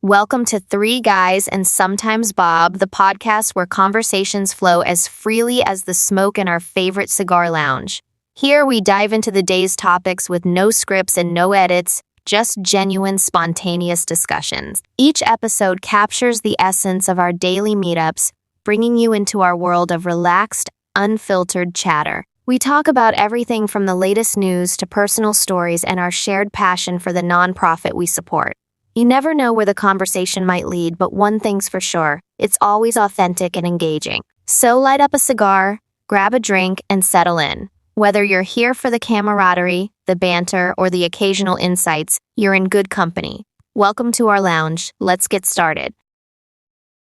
Welcome to Three Guys and Sometimes Bob, the podcast where conversations flow as freely as the smoke in our favorite cigar lounge. Here we dive into the day's topics with no scripts and no edits, just genuine, spontaneous discussions. Each episode captures the essence of our daily meetups, bringing you into our world of relaxed, unfiltered chatter. We talk about everything from the latest news to personal stories and our shared passion for the nonprofit we support. You never know where the conversation might lead, but one thing's for sure, it's always authentic and engaging. So light up a cigar, grab a drink, and settle in. Whether you're here for the camaraderie, the banter, or the occasional insights, you're in good company. Welcome to our lounge. Let's get started.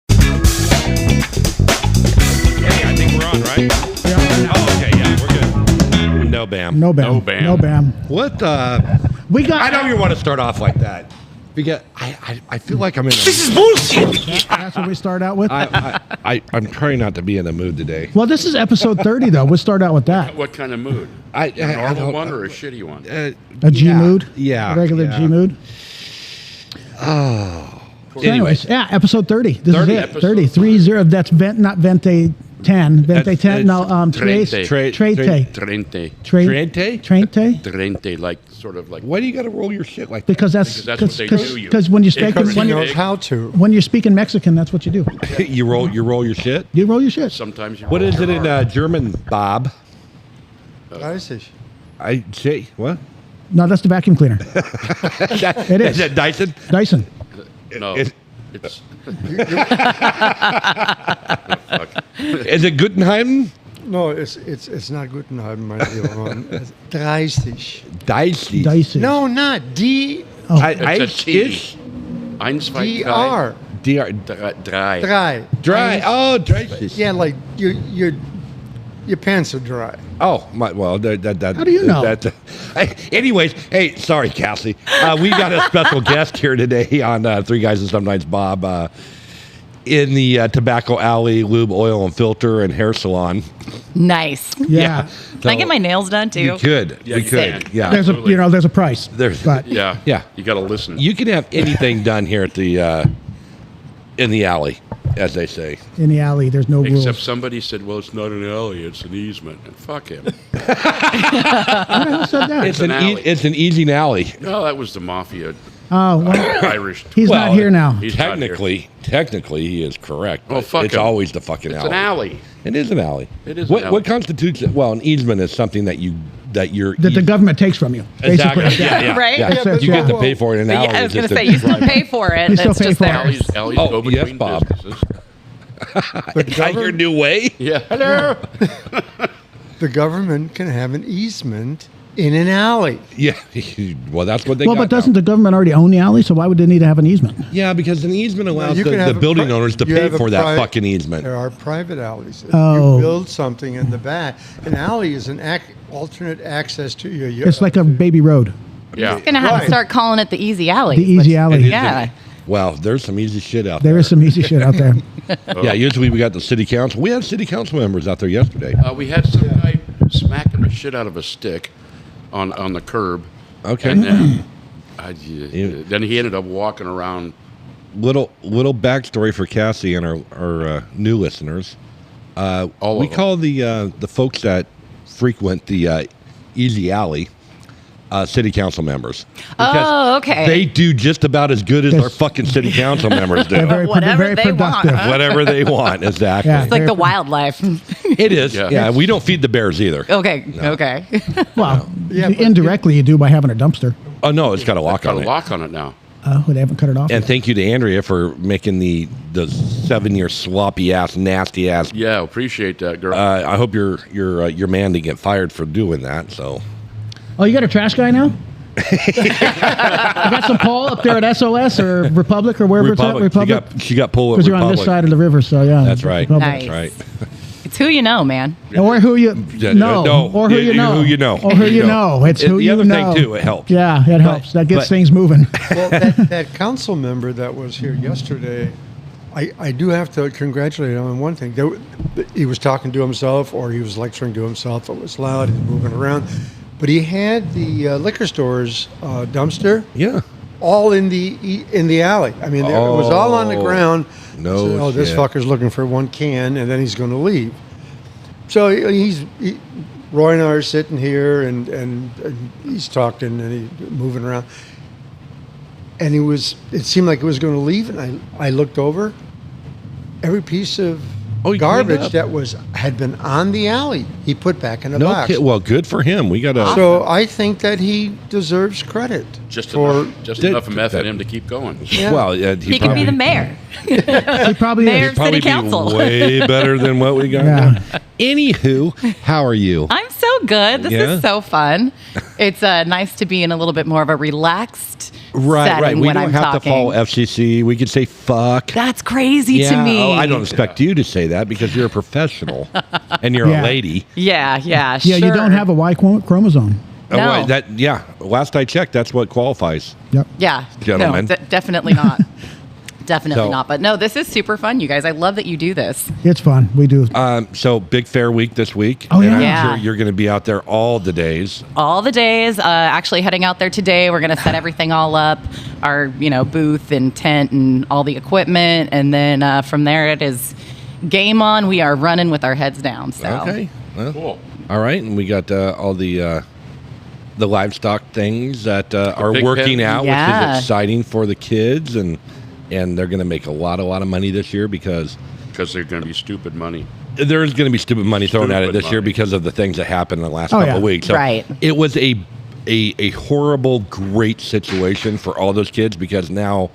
Hey, I think we're on, right? Yeah. Oh, okay, yeah, we're good. No bam. No bam. No bam. No bam. What? We got. I know you want to start off like that. Because I feel like I'm in. This is bullshit. That's what we start out with. I'm trying not to be in the mood today. Well, this is episode 30, though. We'll start out with that. What kind of mood? I A normal don't- one or a shitty one? A G mood. Yeah. A regular yeah. G mood. Oh. So anyways, yeah, episode 30. This 30 is it. episode 30. 30. That's not Vente 10. Vente 10. No, Trente. Trente. Trente. Trente? Trente. Trente, like, sort of like... Why do you got to roll your shit like Because Because that's what they do you. Because when you're speaking, Because when he you're, knows How to? when you're speaking Mexican, that's what you do. that? You roll your shit? You roll your shit. Sometimes you... What is it in German, Bob? Weiß ich. I say, what? No, that's the vacuum cleaner. It is. Is that Dyson? Dyson. No, Is- it's... Is it Guttenheim? No, it's not Guttenheim, mein lieber Mann. 30. Dicey. Dyson. No, not D. Oh, It's a T. Ish? Eins, zwei, DR. DR. drei. Dry. Dry. Oh, dry. Yeah, like your pants are dry. Oh, well, that. How do you know? Anyways, hey, sorry, Cassie. We got a special guest here today on Three Guys and Sometimes Bob in the Tobacco Alley Lube, Oil, and Filter and Hair Salon. Nice. yeah. Can I get my nails done too? You could. Yeah, you you could. can. Yeah. There's Absolutely. there's a price. There's- but Yeah. Yeah. You got to listen. You can have anything done here at the in the alley, as they say. in the alley, there's no Except rules. somebody said, well, it's not an alley, it's an easement. And fuck him. Who said that? It's an an alley. it's an easy alley. No, that was the mafia Oh, well, Irish. he's Well, not here now. He's not here. Technically, he is correct. Well, but fuck it's him. always the fucking It's alley. an alley. It is an alley. It is What, an what alley. constitutes it? Well, an easement is something that you're That the government takes from you. Exactly. Basically. Yeah. Right? Yeah. Yeah, but You get to well- pay for it in Yeah, alley. I was going just to say, to you still drive. pay for it. You still It's pay just for it. there. Alleys Oh, go yes, between Bob. businesses. Is that your new way? Yeah. Hello. The government can have an easement in an alley. Yeah. Well, that's what they Well, got but doesn't now. the government already own the alley? So why would they need to have an easement? Yeah, because an easement allows You can the have a building pri- owners to you pay have a for that pri- fucking easement. There are private alleys. If Oh. you build something in the back, an alley is an alternate access to your yard. It's like a baby road. Yeah. Going to have Right. to start calling it the easy alley. The easy alley. It is Yeah. an- Well, there's some easy shit out There there. is some easy shit out there. Yeah, usually we got the city council. We had city council members out there yesterday. We had some guy smacking the shit out of a stick on the curb. Okay. And then he ended up walking around. Little backstory for Cassie and our new listeners. All We of them. call the folks that frequent the Easy Alley city council members. Because Oh, okay. They do just about as good as our fucking city council members do. They're very, Whatever very they want, productive. huh? Whatever they want, exactly. Yeah. It's like the wildlife. It is. Yeah. Yeah, we don't feed the bears either. Okay. Okay. Well, Yeah, but indirectly you do by having a dumpster. Oh no, it's got a lock Got on a it. lock on it now. They haven't cut it off. And thank you to Andrea for making the 7-year sloppy ass, nasty ass. Yeah, appreciate that, girl. I hope your man didn't get fired for doing that. So Oh, you got a trash guy now? I got some Paul up there at SOS or Republic or wherever Republic. it's at. Republic. She got pulled at Because you're on Republic. this side of the river, so yeah. That's right. Republic. Nice. That's right. It's who you know, man. Or who you Yeah, know. no. Or who Yeah, you know. who you know. Or who you know. It's who the you other know. thing too, it helps. Yeah, it helps. That gets but- things moving. Well, that council member that was here yesterday, I do have to congratulate him on one thing. He was talking to himself, or he was lecturing to himself. It was loud. He was moving around. But he had the liquor store's dumpster Yeah. all in the alley. I mean, it was all on the ground. No So, this shit. fucker's looking for one can, and then he's going to leave. So Roy and I are sitting here, and he's talking, and he's moving around. And it seemed like it was going to leave, and I looked over. Every piece of he cleaned garbage up. that had been on the alley, he put back in a No box. kid. Well, good for him. We got to. So I think that he deserves credit Just for enough meth in him to keep going. Yeah. Well, He could be the mayor. He probably Mayor is. of City Council. Be way better than what we got. Yeah. Now. Anywho, how are you? I'm so good. This Yeah? is so fun. It's nice to be in a little bit more of a relaxed setting We when don't I'm have talking. to follow FCC. We can say fuck. That's crazy to me. Oh, I don't expect you to say that because you're a professional and you're Yeah. a lady. Yeah, Yeah, sure. you don't have a Y chromosome. Oh, No. well, last I checked, that's what qualifies. Yep. Yeah, Gentlemen. No, definitely not. Definitely So- not. But no, this is super fun, you guys. I love that you do this. It's fun. We do. So big fair week this week. Oh, And yeah. I'm Yeah. sure you're going to be out there all the days. All the days. Actually, heading out there today. We're gonna set everything all up, our booth and tent and all the equipment, and then from there it is game on. We are running with our heads down. So Okay. Well, Cool. all right. And we got all the livestock things that are pig working pen. out, which Yeah. is exciting for the kids. And they're going to make a lot of money this year because Because they're going to be stupid money. there's going to be stupid money thrown at it Stupid this year money. because of the things that happened in the last Oh, couple yeah. of weeks. So Right. it was a horrible, great situation for all those kids because now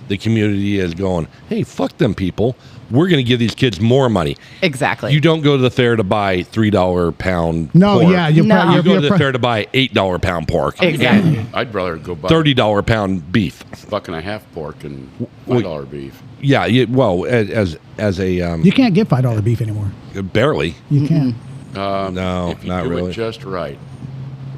the community is going, hey, fuck them people. We're going to give these kids more money. exactly. You don't go to the fair to buy $3 pound No, pork. yeah, you No. probably You go to the fair to buy $8 pound pork. Exactly. And I'd rather go buy $30 pound beef. $1.50 pork and Wait. $5 beef. Yeah, as a You can't get $5 beef anymore. barely. You can't. No, if you not do really. it just right.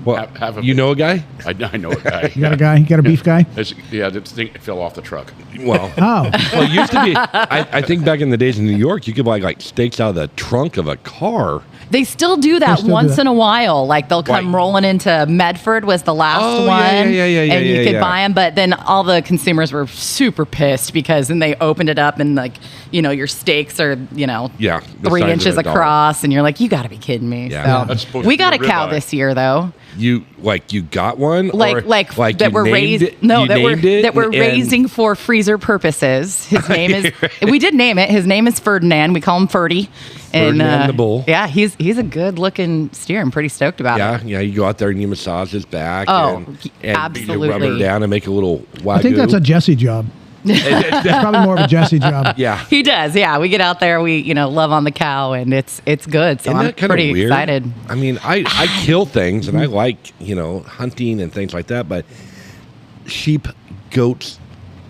Well, have a you beef. know a guy? I know a guy. You got a guy? You got a beef guy? The thing fell off the truck. Well, Oh. well, it used to be. I think back in the days in New York, you could buy like steaks out of the trunk of a car. They still do that still do once that. in a while. Like they'll come Right. rolling into Medford was the last Oh, one, yeah, and you could yeah. buy them. But then all the consumers were super pissed because then they opened it up and your steaks are Yeah, the 3 size of inches a dollar. across, and you're like, you got to be kidding me. Yeah. So That's supposed we to be got a a cow ribeye. this year though. You got one, Like that you we're named raised it- no you that we're named it that we're and- raising for freezer purposes. His name is we did name it. His name is Ferdinand. We call him Ferdy. Ferdinand the bull. Yeah, he's a good looking steer. I'm pretty stoked about it. Yeah. You go out there and you massage his back. Oh, and absolutely. You rub her down and make a little wagyu. I think that's a Jesse job. It's probably more of a Jesse job. yeah. He does. Yeah, we get out there. We love on the cow, and it's good. So Isn't I'm that kind of pretty weird? excited. I mean, I kill things and I like, hunting and things like that, but sheep, goats,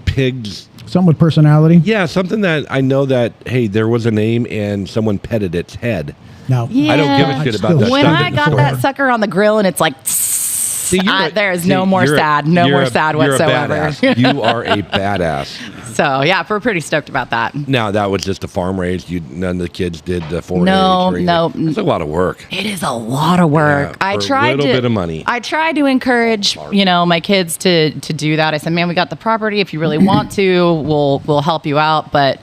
pigs, Something with personality. yeah, something that I know that, hey, there was a name and someone petted its head. No. Yeah. I don't give a shit about that When stuff. I got that sucker on the grill, and it's like. There is no more sad whatsoever. You're a badass. You are a badass. So yeah, we're pretty stoked about that. Now that was just a farm raised. None of the kids did the 4-H. No, or anything. no. It's a lot of work. It is a lot of work. Yeah, I for a tried little to bit of money. I tried to encourage, my kids to do that. I said, "Man, we got the property. If you really want to, we'll help you out." But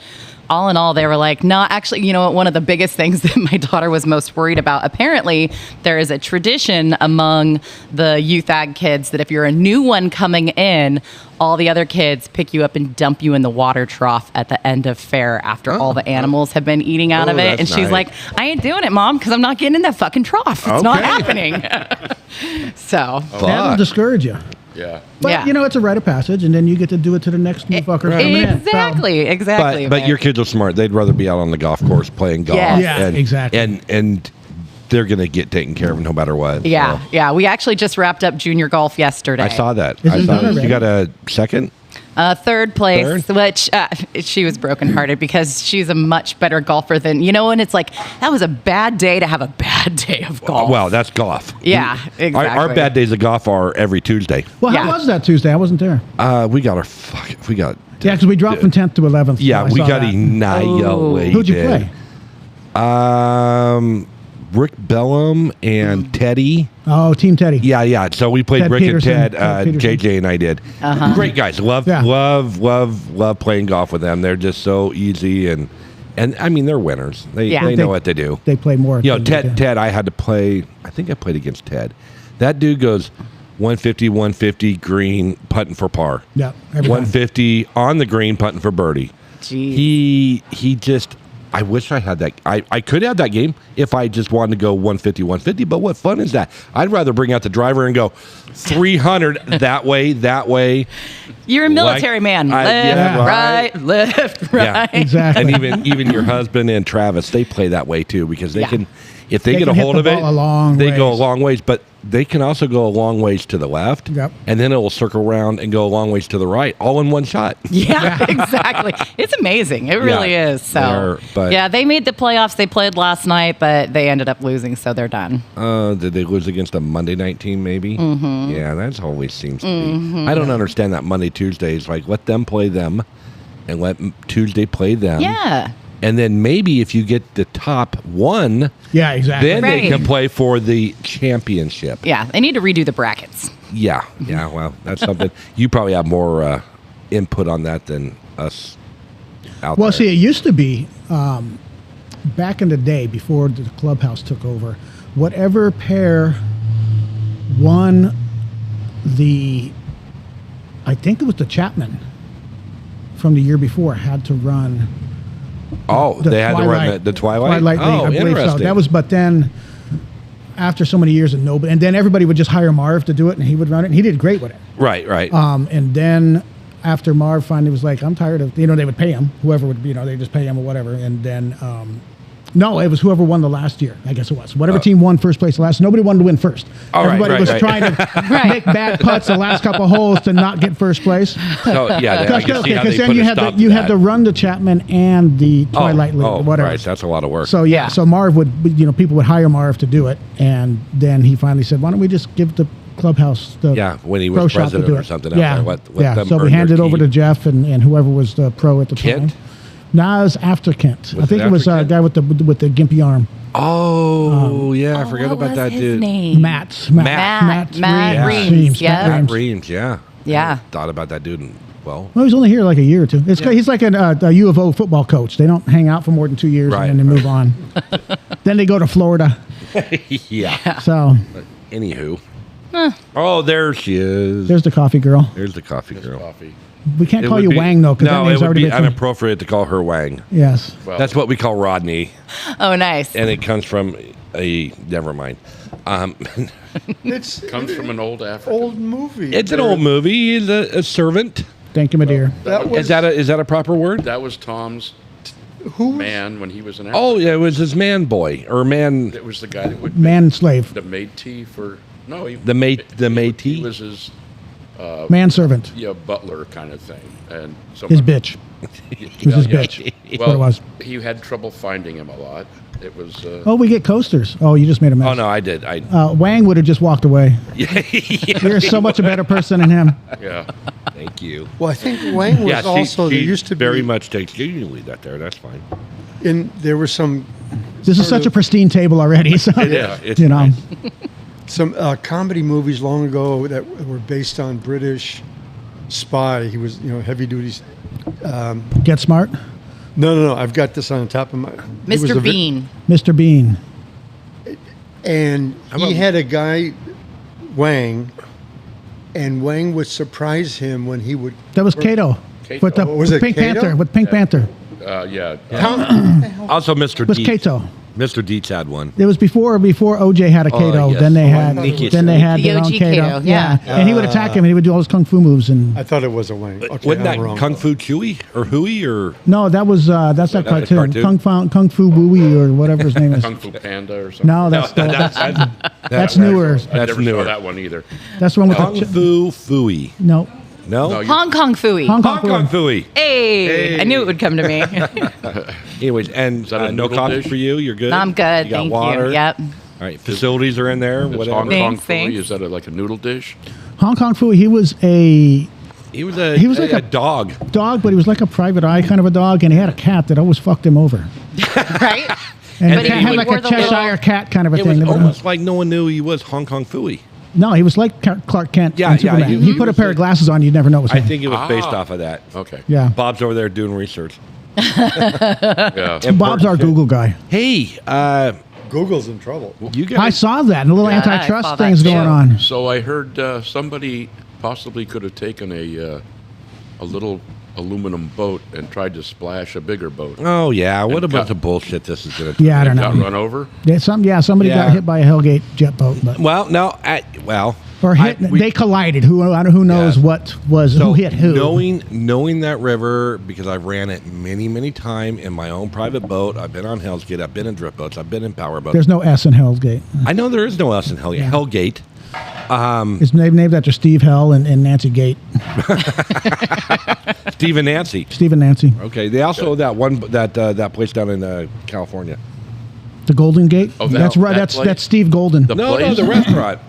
all in all, they were like, no, actually, you know what? One of the biggest things that my daughter was most worried about, apparently, there is a tradition among the youth ag kids that if you're a new one coming in, all the other kids pick you up and dump you in the water trough at the end of fair after all the animals have been eating out Oh, of it. that's And she's nice. like, I ain't doing it, Mom, because I'm not getting in that fucking trough. It's not Okay. happening. So, That'll discourage you. Yeah. But, Yeah. it's a rite of passage, and then you get to do it to the next motherfucker coming in. exactly. But your kids are smart. They'd rather be out on the golf course playing golf. Yes. Yeah, exactly. And they're going to get taken care of no matter what. Yeah, So, yeah. We actually just wrapped up junior golf yesterday. I saw that. Is I it saw done that. already? You got a second? Third place, Third? which she was brokenhearted because she's a much better golfer than, and it's like, that was a bad day to have a bad day of golf. Well, that's golf. Yeah, Our exactly. bad days of golf are every Tuesday. Well, Yeah. how was that Tuesday? I wasn't there. We got Yeah, because we dropped from 10th to 11th. Yeah, so I we saw got that. annihilated. Who'd you play? Rick Bellum and Teddy. Oh, Team Teddy. Yeah. So we played Ted Rick Peterson. and Ted Ted. Peterson. JJ and I did. Great guys. Love playing golf with them. They're just so easy and I mean they're winners. They know what to do. They play more. You know, Ted. I had to play. I think I played against Ted. That dude goes 150 green putting for par. Yeah. every time. 150 on the green putting for birdie. Jeez. He just. I wish I had that. I could have that game if I just wanted to go 150, but what fun is that? I'd rather bring out the driver and go 300 that way. You're a military man. Left, right. Yeah, Exactly. And even your husband and Travis, they play that way too because they can, if they get can a hit hold the of it, ball a long they go a ways. long ways, but they can also go a long ways to the left, Yep. and then it will circle around and go a long ways to the right, all in one shot. Yeah, exactly. It's amazing. It really is. So, they made the playoffs. They played last night, but they ended up losing, so they're done. Did they lose against a Monday night team, maybe? Mm-hmm. Yeah, that's always seems to be. I don't understand that Monday, Tuesdays. Like, let them play them, and let Tuesday play them. Yeah. And then maybe if you get the top one, Yeah, exactly. then they Right. can play for the championship. Yeah, they need to redo the brackets. Yeah. Well, that's something. You probably have more input on that than us out Well, there. see, it used to be back in the day before the clubhouse took over. Whatever pair won I think it was the Chapman from the year before had to run. They had to run the Twilight? League, I believe so. Interesting. That was, but then after so many years and nobody, and then everybody would just hire Marv to do it, and he would run it, and he did great with it. Right. And then after Marv finally was like, I'm tired of, they would pay him, whoever would, they just pay him or whatever, and then. No, it was whoever won the last year. I guess it was. Whatever team won first place last. Nobody wanted to win first. Everybody was trying to make bad putts the last couple of holes to not get first place. So, yeah, I can see how they then put you a had stop to, you to had that. to run the Chapman and the Twilight League, whatever. Right, that's a lot of work. So Yeah. so Marv would, people would hire Marv to do it, and then he finally said, "Why don't we just give the clubhouse the when he pro was shop to president do or it?" something out Yeah, there. Let them So earn we their handed over keep. to Jeff and whoever was the pro at the Kent? time. No, it was after Kent. I Was think it it was after a guy with the gimpy arm. Oh, yeah, I forgot What about was that his dude. name? Matt Reeves, yeah. Matt Reeves, yeah. Yeah. I thought about that dude. And, well, Well, he's only here like a year or two. He's like a U of O football coach. They don't hang out for more than 2 years Right, and then they move on. Then they go to Florida. yeah. So Anywho. Oh, there she is. there's the coffee girl. There's the coffee girl. Coffee. We can't It call would you be- Wang though, because that No, name's it would already be been. inappropriate to call her Wang. Yes. Well, That's what we call Rodney, Oh, nice. and it comes from a. Never mind. It's comes from an old African. old movie. It's an old movie. He's a servant. Thank you, my dear. That was, Is that a proper word? That was Tom's who was- man when he was an African. Oh, yeah, it was his man boy or man. It was the guy that would Man and slave. the Métis for no he, The Métis? He was his Manservant. butler kind of thing, and so His bitch. He was his bitch. That's what it was. He had trouble finding him a lot. It was Oh, we get coasters. Oh, you just made a mess. Oh no, I did. Wang would have just walked away. You're so much a better person than him. yeah. Thank you. Well, I think Wang was also. There used to be very much takes. You can leave that there. That's fine. There were some This is such a pristine table already. So, Yeah, it's you know, nice. some comedy movies long ago that were based on British spy. He was heavy duty. Get Smart, No. I've got this on the top of my. he was Mr. a vi- Bean. Mr. Bean. And about- he had a guy, Wang, and Wang would surprise him when he would. That was Kato. Kato. With the Oh, was it Pink Kato? Panther. With Pink Panther. Yeah. Also, Mr. Was Dietz. Kato. Mr. Dietz had one. It was before OJ had a Kato. yes. Then they Oh, I had thought it was- The their own OG Kato. Kato, yeah. And he would attack him, and he would do all his kung fu moves. And I thought it was a Wang. Okay, Wasn't I'm that wrong. Kung Fu Chewy or Hui or? no, that's that that's a cartoon. cartoon? Kung Fu Wooey or whatever his name is. Kung Fu Panda or something. No, that's newer. I That's never newer. saw that one either. That's the one with Kung the Fu Fooey. no. No. No, you- Hong Kong Fooey. Hong Hong Kong Kong Fu. Fooey. Hey, I knew it would come to me. Anyways, and that a no noodle coffee dish? for you. You're good. I'm good. You got Thank water. you. Yep. All right. Facilities are in there. It's Whatever. Hong Kong Thanks. Fooey. Is that like a noodle dish? Hong Kong Fu. He was a He was like a a- dog. dog, but he was like a private eye kind of a dog, and he had a cat that always fucked him over. Right? And But it if had he like wore a the Cheshire little- cat kind of a It thing. was almost like no one knew he was Hong Kong Phooey. No, he was like Clark Kent. Yeah, and yeah, Superman. he He put a was pair of glasses on, you'd never know it was I him. think it was based off of that. Okay. Yeah. Bob's over there doing research. Yeah. Bob's our Google guy. Hey, Google's in trouble. you I guys. saw that. And a little Yeah, I saw antitrust that things too. going on. So I heard somebody possibly could have taken a little aluminum boat and tried to splash a bigger boat. Oh yeah, what And about got- the bullshit this is going to? Yeah, I don't Got know. run over. Yeah, somebody Yeah. got hit by a Hellgate jet boat. But, Well, no, or hit, they collided. Who knows Yeah. what was, who hit who. Knowing that river, because I've ran it many times in my own private boat. I've been on Hell's Gate. I've been in drift boats. I've been in power boats. There's no S in Hellgate. I know there is no S in Hellgate. It's named after Steve Hell and Nancy Gate. Steve and Nancy. Steve and Nancy. Okay, they also that place down in California. The Golden Gate? Oh, that's right. that That's place? Steve Golden. No, place? the restaurant.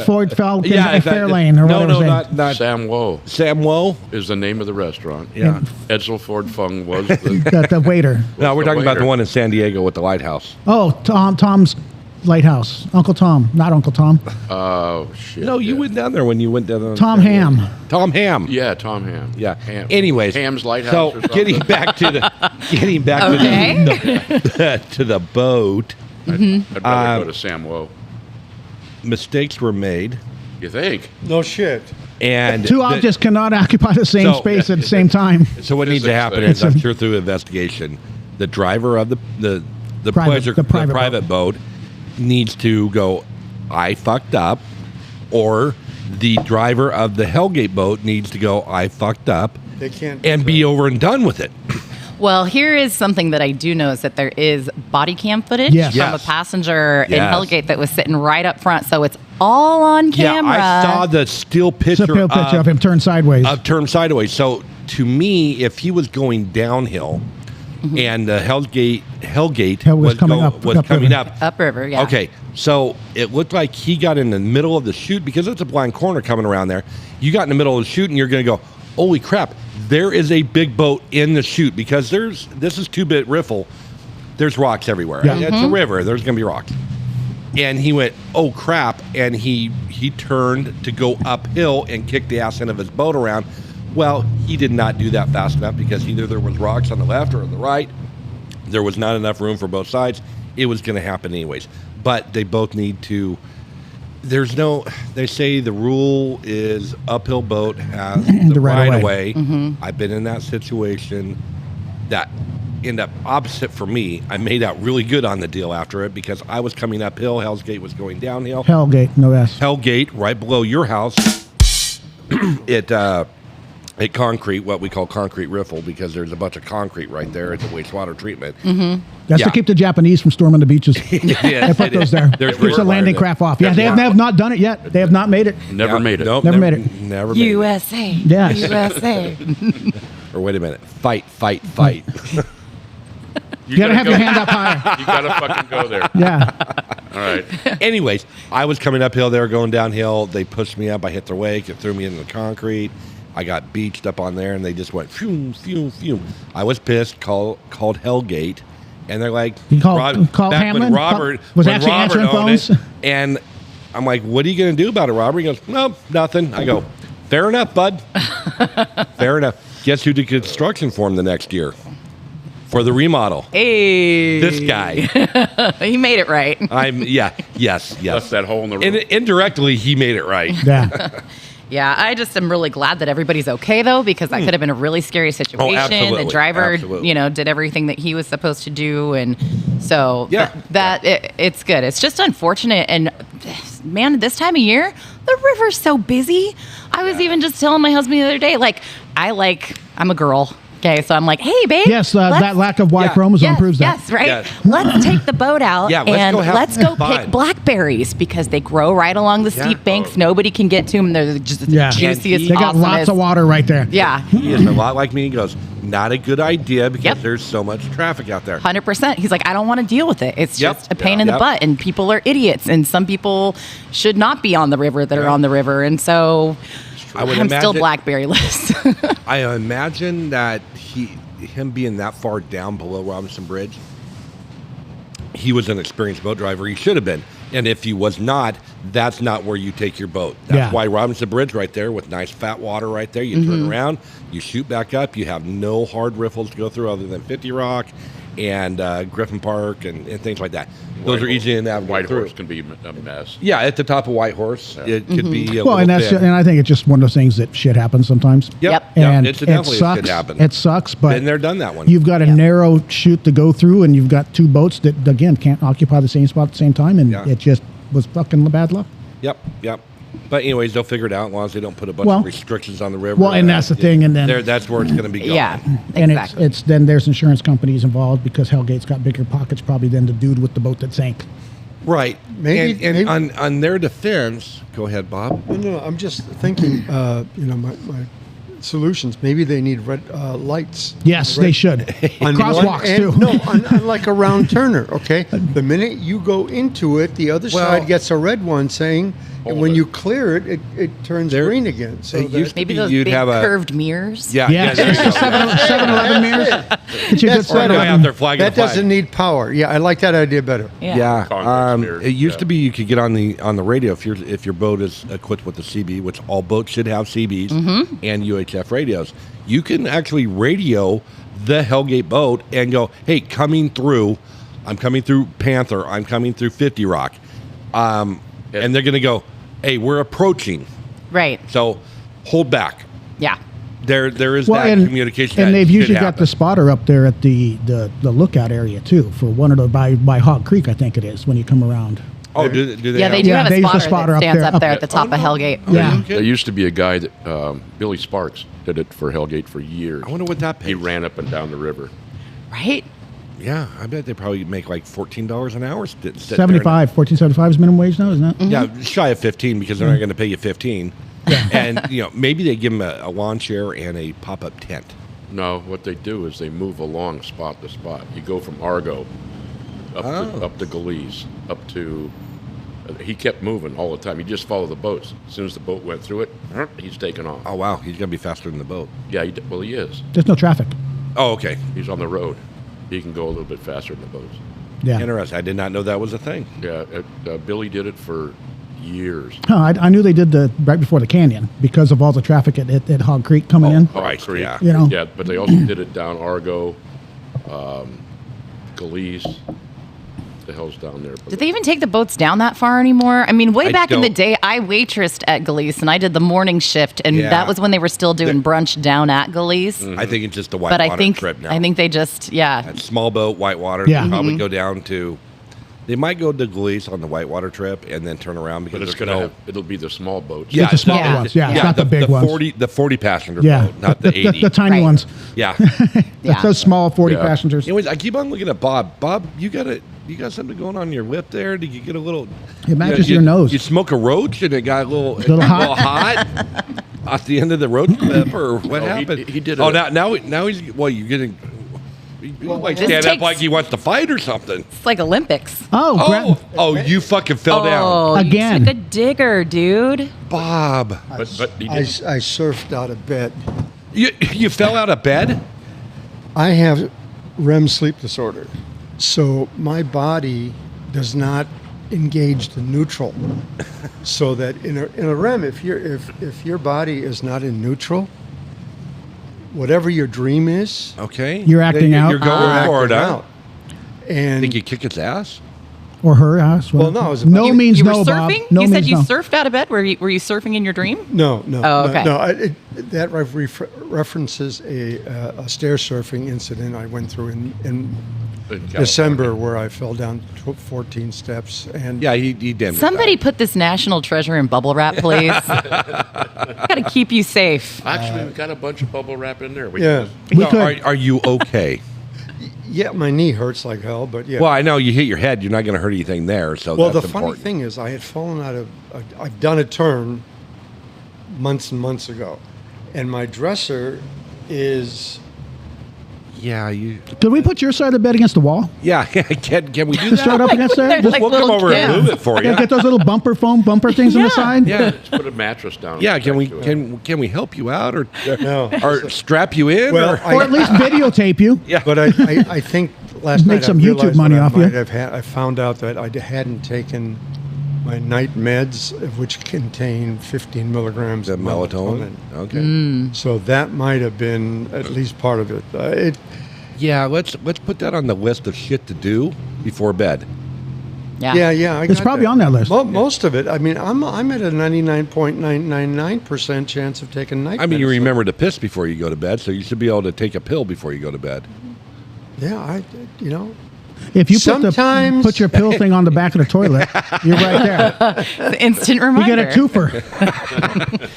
Ford Falcon yeah, at Fairlane or whatever. no, his name. not Sam Woe Sam Woe. is the name of the restaurant. Yeah. Edsel Ford Fung was the. The waiter. No, we're the talking about the waiter. one in San Diego with the lighthouse. Oh, Tom's Lighthouse. Uncle Tom, not Uncle Tom. Oh shit. No, you yeah. went down there when you went down there. Tom Ham. Tom Ham. Yeah, Tom Ham. Yeah. Ham. Anyways, Ham's Lighthouse. so or something. getting back to the to the boat, I'd rather go to Sam Woe. mistakes were made, You think? No shit. and Two objects cannot occupy the same So- space at the same time. So what needs to Physics happen thing. is, I'm sure through investigation, the driver of the private boat needs to go, I fucked up, or the driver of the Hellgate boat needs to go, I fucked up, They can't. and be over and done with it. Well, here is something that I do know is that there is body cam footage Yes. from Yes. a passenger in Yes. Hellgate that was sitting right up front, so it's all on camera. Yeah, I saw the still It's a picture, pale picture of him turned sideways. turned sideways. So to me, if he was going downhill and the Hellgate Hell was coming up- was coming upriver. up. Upriver, yeah. Okay, so it looked like he got in the middle of the chute because it's a blind corner coming around there. You got in the middle of the chute and you're going to go, holy crap, there is a big boat in the chute because this is 2-bit riffle. There's rocks everywhere. Yeah. It's a river. There's going to be rocks. And he went, oh crap, and he turned to go uphill and kick the ass end of his boat around. Well, he did not do that fast enough because either there was rocks on the left or on the right. There was not enough room for both sides. It was going to happen anyways. But they both need to. They say the rule is uphill boat has the right of way. I've been in that situation that ended up opposite for me. I made out really good on the deal after it because I was coming uphill. Hell's Gate was going downhill. Hellgate, no S. Hellgate, right below your house, it concrete, what we call concrete riffle, because there's a bunch of concrete right there. It's a wastewater treatment. That's Yeah. to keep the Japanese from storming the beaches. Yes, They put it those is. there. There's Keeps the landing craft off. Yeah, they have not done it yet. They have not made it. Never made it. Nope, Never made it. Never made it. USA. Yes. USA. Or wait a minute. Fight. You gotta have your hand up high. You gotta fucking go there. Yeah. All right. Anyways, I was coming uphill. They were going downhill. They pushed me up. I hit their wake. It threw me into the concrete. I got beached up on there, and they just went fume. I was pissed. Called Hellgate, and they're like, You called back when Hamlin? Robert Was when actually Robert answering owned phones? it, and I'm like, what are you going to do about it, Robert? He goes, no, nothing. I go, fair enough, bud. Fair enough. Guess who did construction for him the next year for the remodel? Hey. This guy. He made it right. Yes. Left that hole in the roof. And indirectly, he made it right. Yeah. Yeah, I just am really glad that everybody's okay though, because that could have been a really scary situation. absolutely. The driver, Absolutely. did everything that he was supposed to do, and so Yeah. it's good. It's just unfortunate, and man, this time of year, the river's so busy. I was even just telling my husband the other day, I'm a girl. Okay, so I'm like, hey, babe. Yes, that lack of Y Yeah. chromosome proves that. Yes, right? Yes. Let's take the boat out Yeah, let's and go have let's go fun. pick blackberries because they grow right along the steep banks. Nobody can get to them. They're just Yeah. the juiciest, They got lots of water right there. Yeah, He is a lot like me. He goes, not a good idea because Yep. there's so much traffic out there. 100%. He's like, I don't want to deal with it. It's Yep. just a pain in the Yep. butt, and people are idiots, and some people should not be on the river that are on the river, and so I would I'm still imagine- blackberry-less. I imagine that him being that far down below Robinson Bridge, he was an experienced boat driver. He should have been. And if he was not, that's not where you take your boat. That's Yeah. why Robinson Bridge right there with nice fat water right there. You turn around, you shoot back up. You have no hard riffles to go through other than 50 Rock and Griffin Park and things like that. Those are easy to navigate White through. Horse can be a mess. Yeah, at the top of White Horse, it could be a Well, and little thin. and I think it's just one of those things that shit happens sometimes. Yep. And incidentally, it sucks. could happen. It sucks, but Been there, done that one. you've got a narrow chute to go through, and you've got two boats that again can't occupy the same spot at the same time, and Yeah. it just was fucking bad luck. Yep. But anyways, they'll figure it out as long as they don't put a bunch Well- of restrictions on the river. Well, and that's the thing, and then that's where it's going to be going. Yeah, and exactly. it's then there's insurance companies involved because Hellgate's got bigger pockets probably than the dude with the boat that sank. Right. Maybe- and maybe- on their defense, go ahead, Bob. No, I'm just thinking, my solutions. Maybe they need red lights. Yes, Red- they should. on Crosswalks one end- too. No, on like a round turner. Okay, the minute you go into it, the other Well- side gets a red one saying, and Hold when it. you clear it, it turns There- green again. So it used that, Maybe You'd those big have a- curved mirrors. Yeah. Yeah, there you go. 7-Eleven mirrors. Get you a good That's right. Go out 7-Eleven. there flagging that a flag. doesn't need power. Yeah, I like that idea better. Yeah. Yeah, Convex it used mirrors, to be you could get on the radio if your boat is equipped with the CB, which all boats should have CBs and UHF radios. You can actually radio the Hellgate boat and go, "Hey, I'm coming through Panther, I'm coming through 50 Rock," and they're going to go, "Hey, we're approaching, Right. so hold back." Yeah. There is Well, that and, communication, and that they've should usually got happen. the spotter up there at the lookout area too for one of the by Hog Creek, I think it is when you come around. Oh, do they? Yeah, have- they do Yeah, have they a use the spotter, spotter that up stands there. up there at the top of Hellgate. Yeah. Okay. There used to be a guy that Billy Sparks did it for Hellgate for years. I wonder what that pays. He ran up and down the river. Right? Yeah, I bet they probably make like $14 an hour. Sit there and- 14.75 is minimum wage now, isn't it? Yeah, shy of 15 because they're not going to pay you 15. And maybe they give them a lawn chair and a pop-up tent. No, what they do is they move along spot to spot. You go from Argo up to Galice, up to. He kept moving all the time. He just followed the boats. As soon as the boat went through it, he's taken off. Oh wow, he's going to be faster than the boat. Yeah, he is. There's no traffic. Oh, okay. He's on the road. He can go a little bit faster than the boats. Yeah. Interesting. I did not know that was a thing. Yeah, Billy did it for years. Huh, I knew they did the right before the canyon because of all the traffic at Hog Creek coming in. Right, Creek. yeah. You know. Yeah, but they also did it down Argo, Galice. The hell's down there? Did they even take the boats down that far anymore? I mean, way I back in the don't- day, I waitressed at Galice, and I did the morning shift, and Yeah. that was when they were still doing brunch down at Galice. I think it's just a But whitewater I think trip now. I think they just That small boat, whitewater. Yeah. They probably go down to. They might go to Galice on the whitewater trip and then turn around because But it's there's gonna no. have, it'll be the small boats. It's the smaller Yeah. ones. Yeah, it's not the big ones. 40 passenger Yeah. boat, not the 80. The tiny Right. ones. Yeah. Yeah. Those small 40 Yeah. passengers. Anyways, I keep on looking at Bob. Bob, you got something going on your lip there? Did you get a little? It matches you- your nose. You smoke a roach and it got a little hot. hot off the end of the roach clip, or what Oh, he- happened? he did Oh, a- now he's you're getting. You like This stand up takes- like he wants to fight or something. It's like Olympics. Oh, You fucking fell down, Oh, Again. you took a digger, dude. Bob. But he I, did. I surfed out of bed. You fell out of bed. I have REM sleep disorder, so my body does not engage the neutral. So that in a REM, if your body is not in neutral, whatever your dream is, Okay, You're acting You're out? going you're for it, acting huh? out. And Think you kick his ass? or her ass. Well, no, it was no about- means You were no, Bob. surfing? No you means said you no. surfed out of bed? Were you surfing in your dream? no. Oh, okay. No, that references a stair surfing incident I went through in December where I fell down 14 steps and Yeah, he damn. near Somebody died. put this national treasure in bubble wrap, please. Got to keep you safe. Actually, we got a bunch of bubble wrap in there. We yeah. can We No, could. are you okay? Yeah, my knee hurts like hell, but yeah. Well, I know you hit your head. You're not going to hurt anything there. So Well, the that's funny important. thing is, I had fallen out of. I've done a turn months and months ago, and my dresser is. Yeah, you. Could we put your side of the bed against the wall? Yeah, can we do Just throw it that? up against there? They're Just, like We'll come little over and kids. move it for you. yeah, get those little foam bumper things on the Yeah. side. Yeah, Let's put a mattress down. yeah. Can we next to it. can we help you out or No. or strap you in? Well, or, Or at least videotape you. yeah, But I think last Make night some I YouTube realized money what I off you. might have had. I found out that I hadn't taken my night meds, which contain 15 milligrams The of melatonin. melatonin. Okay. So that might have been at least part of it. Yeah, let's put that on the list of shit to do before bed. Yeah. Yeah. I It's got probably on that list. Most of it. I mean, I'm at a 99.999% chance of taking night. I mean, you medicine. remember to piss before you go to bed, so you should be able to take a pill before you go to bed. Yeah, If you Sometimes- put your pill thing on the back of the toilet, you're right there. It's an instant You reminder. get a twofer.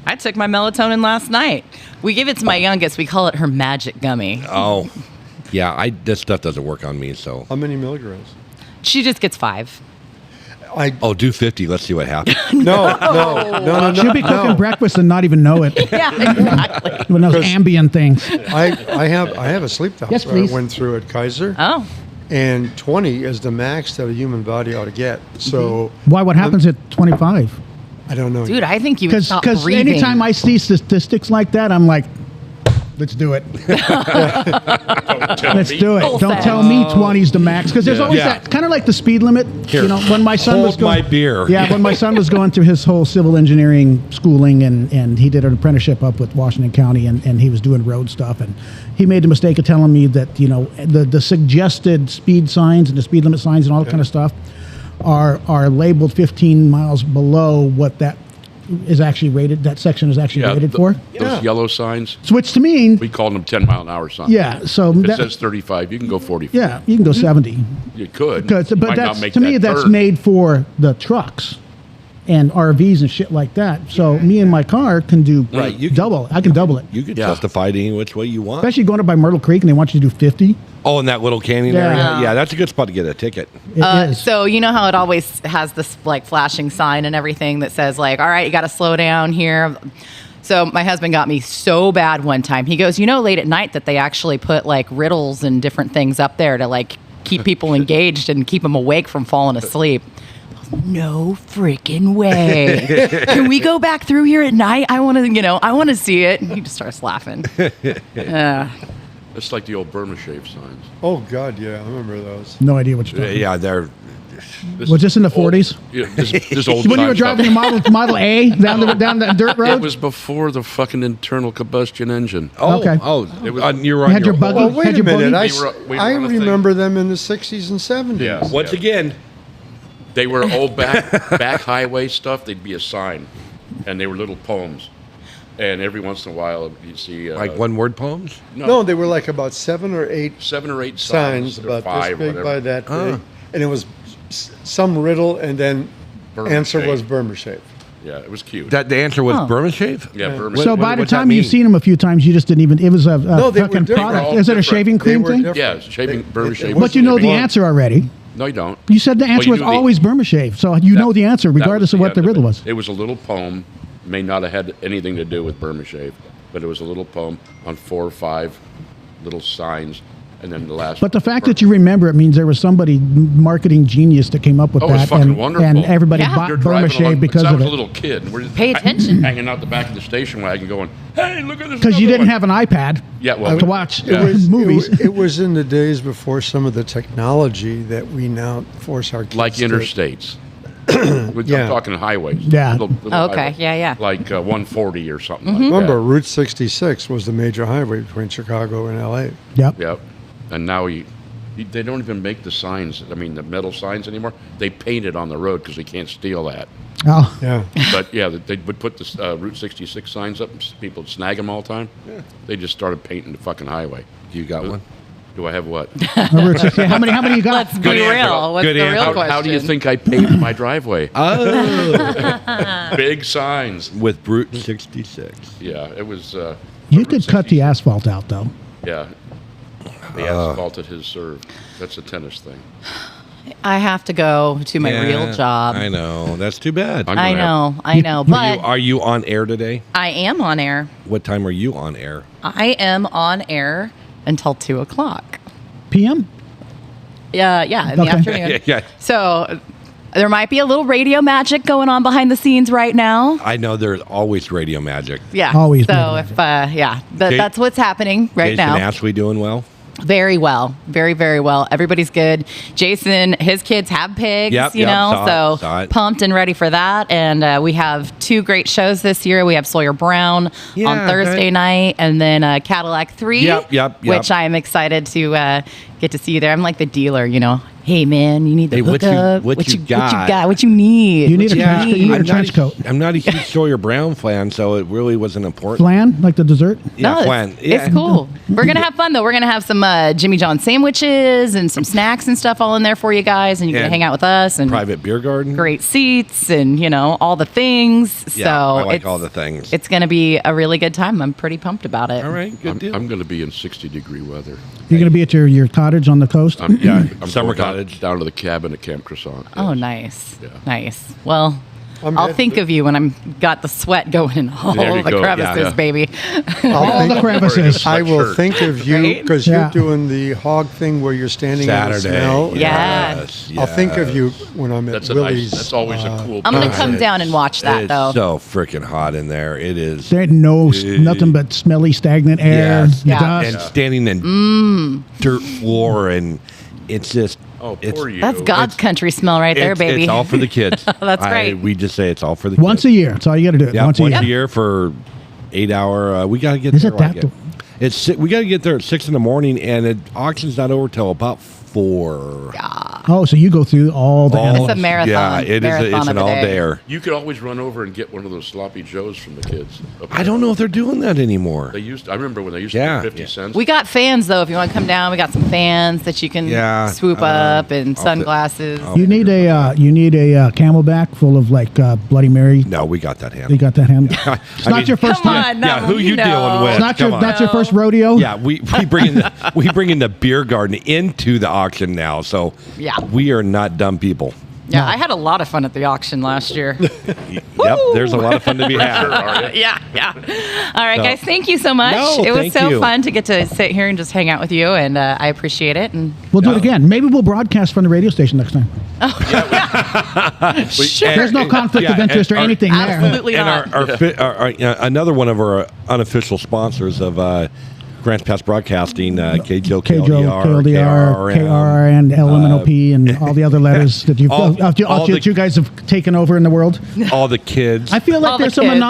I took my melatonin last night. We give it to my youngest. We call it her magic gummy. Oh, yeah. This stuff doesn't work on me, so. How many milligrams? She just gets 5. Oh, do 50. Let's see what happens. No. She'll be cooking breakfast and not even know it. Yeah, exactly. With those ambient things. I have a sleep Yes, test please. I went through at Kaiser, Oh, and 20 is the max that a human body ought to get. So Why? What happens at 25? I don't know. dude, I think you would stop Because breathing. anytime I see statistics like that, I'm like, let's do it. Let's do it. Full Don't set. tell me 20's the max. Because there's always Yeah. that, kind of like the speed limit. Here, You know, when my son was hold my beer. Yeah, when my son was going through his whole civil engineering schooling, and he did an apprenticeship up with Washington County, and he was doing road stuff, and he made the mistake of telling me that, you know, the suggested speed signs and the speed limit signs and all that kind of stuff are labeled 15 miles below what that is actually rated. That section is actually rated for. Those yellow signs, So which to me, we called them 10-mile-an-hour signs. yeah. So If it that, says 35, you can go 45. yeah, you can go 70. You could. But Might not that's make to me that that's turn. made for the trucks and RVs and shit like that. So me and my car can do Right, you can- double. I can double it. You can Yeah. justify it any which way you want. Especially going up by Myrtle Creek and they want you to do 50. Oh, in that little canyon Yeah. area? Yeah, that's a good spot to get a ticket. It is. So you know how it always has this like flashing sign and everything that says like, all right, you got to slow down here. So my husband got me so bad one time. He goes, you know, late at night that they actually put like riddles and different things up there to like keep people engaged and keep them awake from falling asleep. No freaking way. Can we go back through here at night? I want to see it. And he just starts laughing. It's like the old Burma shave signs. Oh God, yeah, I remember those. No idea what you're talking Yeah, they're. Was this in the 40s? Yeah, this old When you were time driving stuff. your Model A down the dirt It road? was before the fucking internal combustion engine. Oh, Okay. oh, It was- you're on You had your buggy? Oh, wait Had a your minute. buggy? We were I on a thing. remember them in the 60s and 70s. Yeah. Once again, They were old back highway stuff. They'd be a sign, and they were little poems. And every once in a while, you see like one word poems? No, they were like about 7 or 8 7 or 8 signs or about 5 this big whatever. by that big. And it was some riddle, and then Burma answer shave. was Burma shave. Yeah, it was cute. That the answer was Oh. Burma shave? yeah, Burma So shave. by the what's that time you've mean? seen them a few times, you just didn't even. It was a No, they were fucking different. product. They were Is it a all shaving They cream were thing? different. Yeah, it's shaving Burma shave. But you know the Well, answer already. No, you don't. You said the answer you was knew the- always Burma shave, so you know the answer That was regardless of what end the of riddle it. was. It was a little poem. May not have had anything to do with Burma shave, but it was a little poem on 4 or 5 little signs, and then the last. But the fact that you remember it means there was somebody marketing genius that came up with Oh, it's that, fucking and, wonderful. and everybody Yeah. bought You're Burma driving along, shave because I of was a it. little kid. And we're Pay attention. Hanging out the back of the station wagon, going, "Hey, look at this!" Because you another didn't one." have an iPad Yeah, well, to watch Yeah. movies. It was in the days before some of the technology that we now force our kids like to- interstates. Yeah. I'm talking highways. Yeah. Little Oh, okay. highways. Yeah. Like 140 or something Remember, like Route 66 was the major highway between Chicago and LA. Yep. that. Yep. And now they don't even make the signs. I mean, the metal signs anymore. They paint it on the road because they can't steal that. Oh, Yeah. But yeah, they would put the Route 66 signs up, and people would snag them all the time. They just started painting the fucking highway. You got one? Do I have what? Route 60. How many you got? Let's be real. What's Good the answer. real How, question? how do you think I paved my driveway? Oh. Big signs. With Route 66. Yeah, it was. You could cut the asphalt out though. Yeah. The asphalted has served. That's a tennis thing. I have to go to my real job. I know. That's too bad. I'm I gonna have- know. I know. But Are you on air today? I am on air. What time are you on air? I am on air until 2:00. PM? Yeah, in the Okay. afternoon. Yeah. So there might be a little radio magic going on behind the scenes right now. I know there's always radio magic. Yeah. Always So radio if that's what's happening right Jason now. Ashley doing well? Very well. Very, very well. Everybody's good. Jason, his kids have pigs, Yep, saw it. Pumped and ready for that. And we have 2 great shows this year. We have Sawyer Brown on Thursday night, and then Cadillac 3, which I am excited to get to see you there. I'm like the dealer, Hey man, you need to hook up. What you got? What you need. You need a trench coat. I'm not a huge Sawyer Brown fan, so it really wasn't important. Flan, like the dessert? No, flan. It's cool. We're going to have fun, though. We're going to have some Jimmy John sandwiches and some snacks and stuff all in there for you guys. And you're going to hang out with us. And private beer garden. Great seats and, all the things. Yeah, so I like all the things. It's going to be a really good time. I'm pretty pumped about it. All right, good deal. I'm going to be in 60-degree weather. You're going to be at your cottage on the coast? I'm Summer going cottage. down to the cabin at Camp Croissant. Oh, yes. nice. Yeah. Nice. Well, I'm I'll headed think to- of you when I'm got the sweat going in all There you the go. crevices, Yeah. baby. All the crevices. I will Sweatshirt. think of you Right? because Yeah. you're doing the hog thing where you're standing in the Saturday. snow. Yeah. Yes, I'll think of yes. you when I'm at That's Willie's. that's always a cool. I'm going to place. come down and watch that, It's though. so freaking hot in there. It is. There ain't nothing but smelly, stagnant air, Yes. Yeah. dust. And standing in dirt floor, and it's just. Oh, it's, poor you. That's God's country smell right there, baby. It's all for the kids. That's right. We just say it's all for the kids. Once a year. That's all you got to do. Yeah, once a year. year for 8 hour. We got to get Is there. it that? We got to get there at 6 in the morning, and the auction's not over till about 4. Oh, so you go through all the All- It's a marathon. Yeah, it is. Marathon It's an of a day. all-dayer. You could always run over and get one of those sloppy joes from the kids. I don't know if they're doing that anymore. They used. I remember when they used Yeah. to be 50 cents. We got fans, though. If you want to come down, we got some fans that you can swoop up and sunglasses. You need a Camelback full of like Bloody Mary. No, we got that You handled. got that hand. It's not your first Come time. on, no, Yeah, who you no. dealing with? It's not Come on. your first rodeo. Yeah, we bring in the beer garden into the auction now, so Yeah. we are not dumb people. Yeah, I had a lot of fun at the auction last year. Yep, there's a lot of fun to be had. yeah. All right, So- guys, thank you so much. No, it was thank so you. fun to get to sit here and just hang out with you, and I appreciate it. And We'll do it again. Maybe we'll broadcast from the radio station next time. sure. There's no conflict of interest or anything there. Absolutely And not. another one of our unofficial sponsors of Grants Pass Broadcasting, KJO, KLDR, KR, and LMNOP, and all the other letters that all you guys have taken over in the world. all the kids. I feel like All the there's some kids.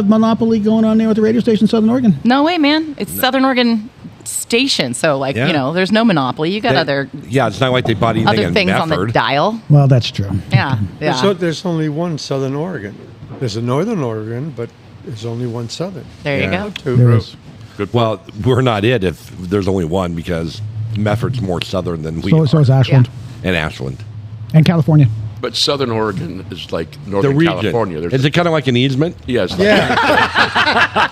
monopoly going on there with the radio station in Southern Oregon. No way, man. It's Southern Oregon station, so Yeah. there's no monopoly. You got Yeah, it's not like they bought anything other in things on the Medford. dial. Well, that's true. Yeah. There's only one Southern Oregon. There's a Northern Oregon, but there's only one Southern. There you Yeah. go. Two. There is. Good. Well, we're not it if there's only one, because Medford's more southern than we So is are. Ashland And Ashland. and California. But Southern Oregon is like The Northern region. California. There's Is it kind of like an easement? yes. Yeah.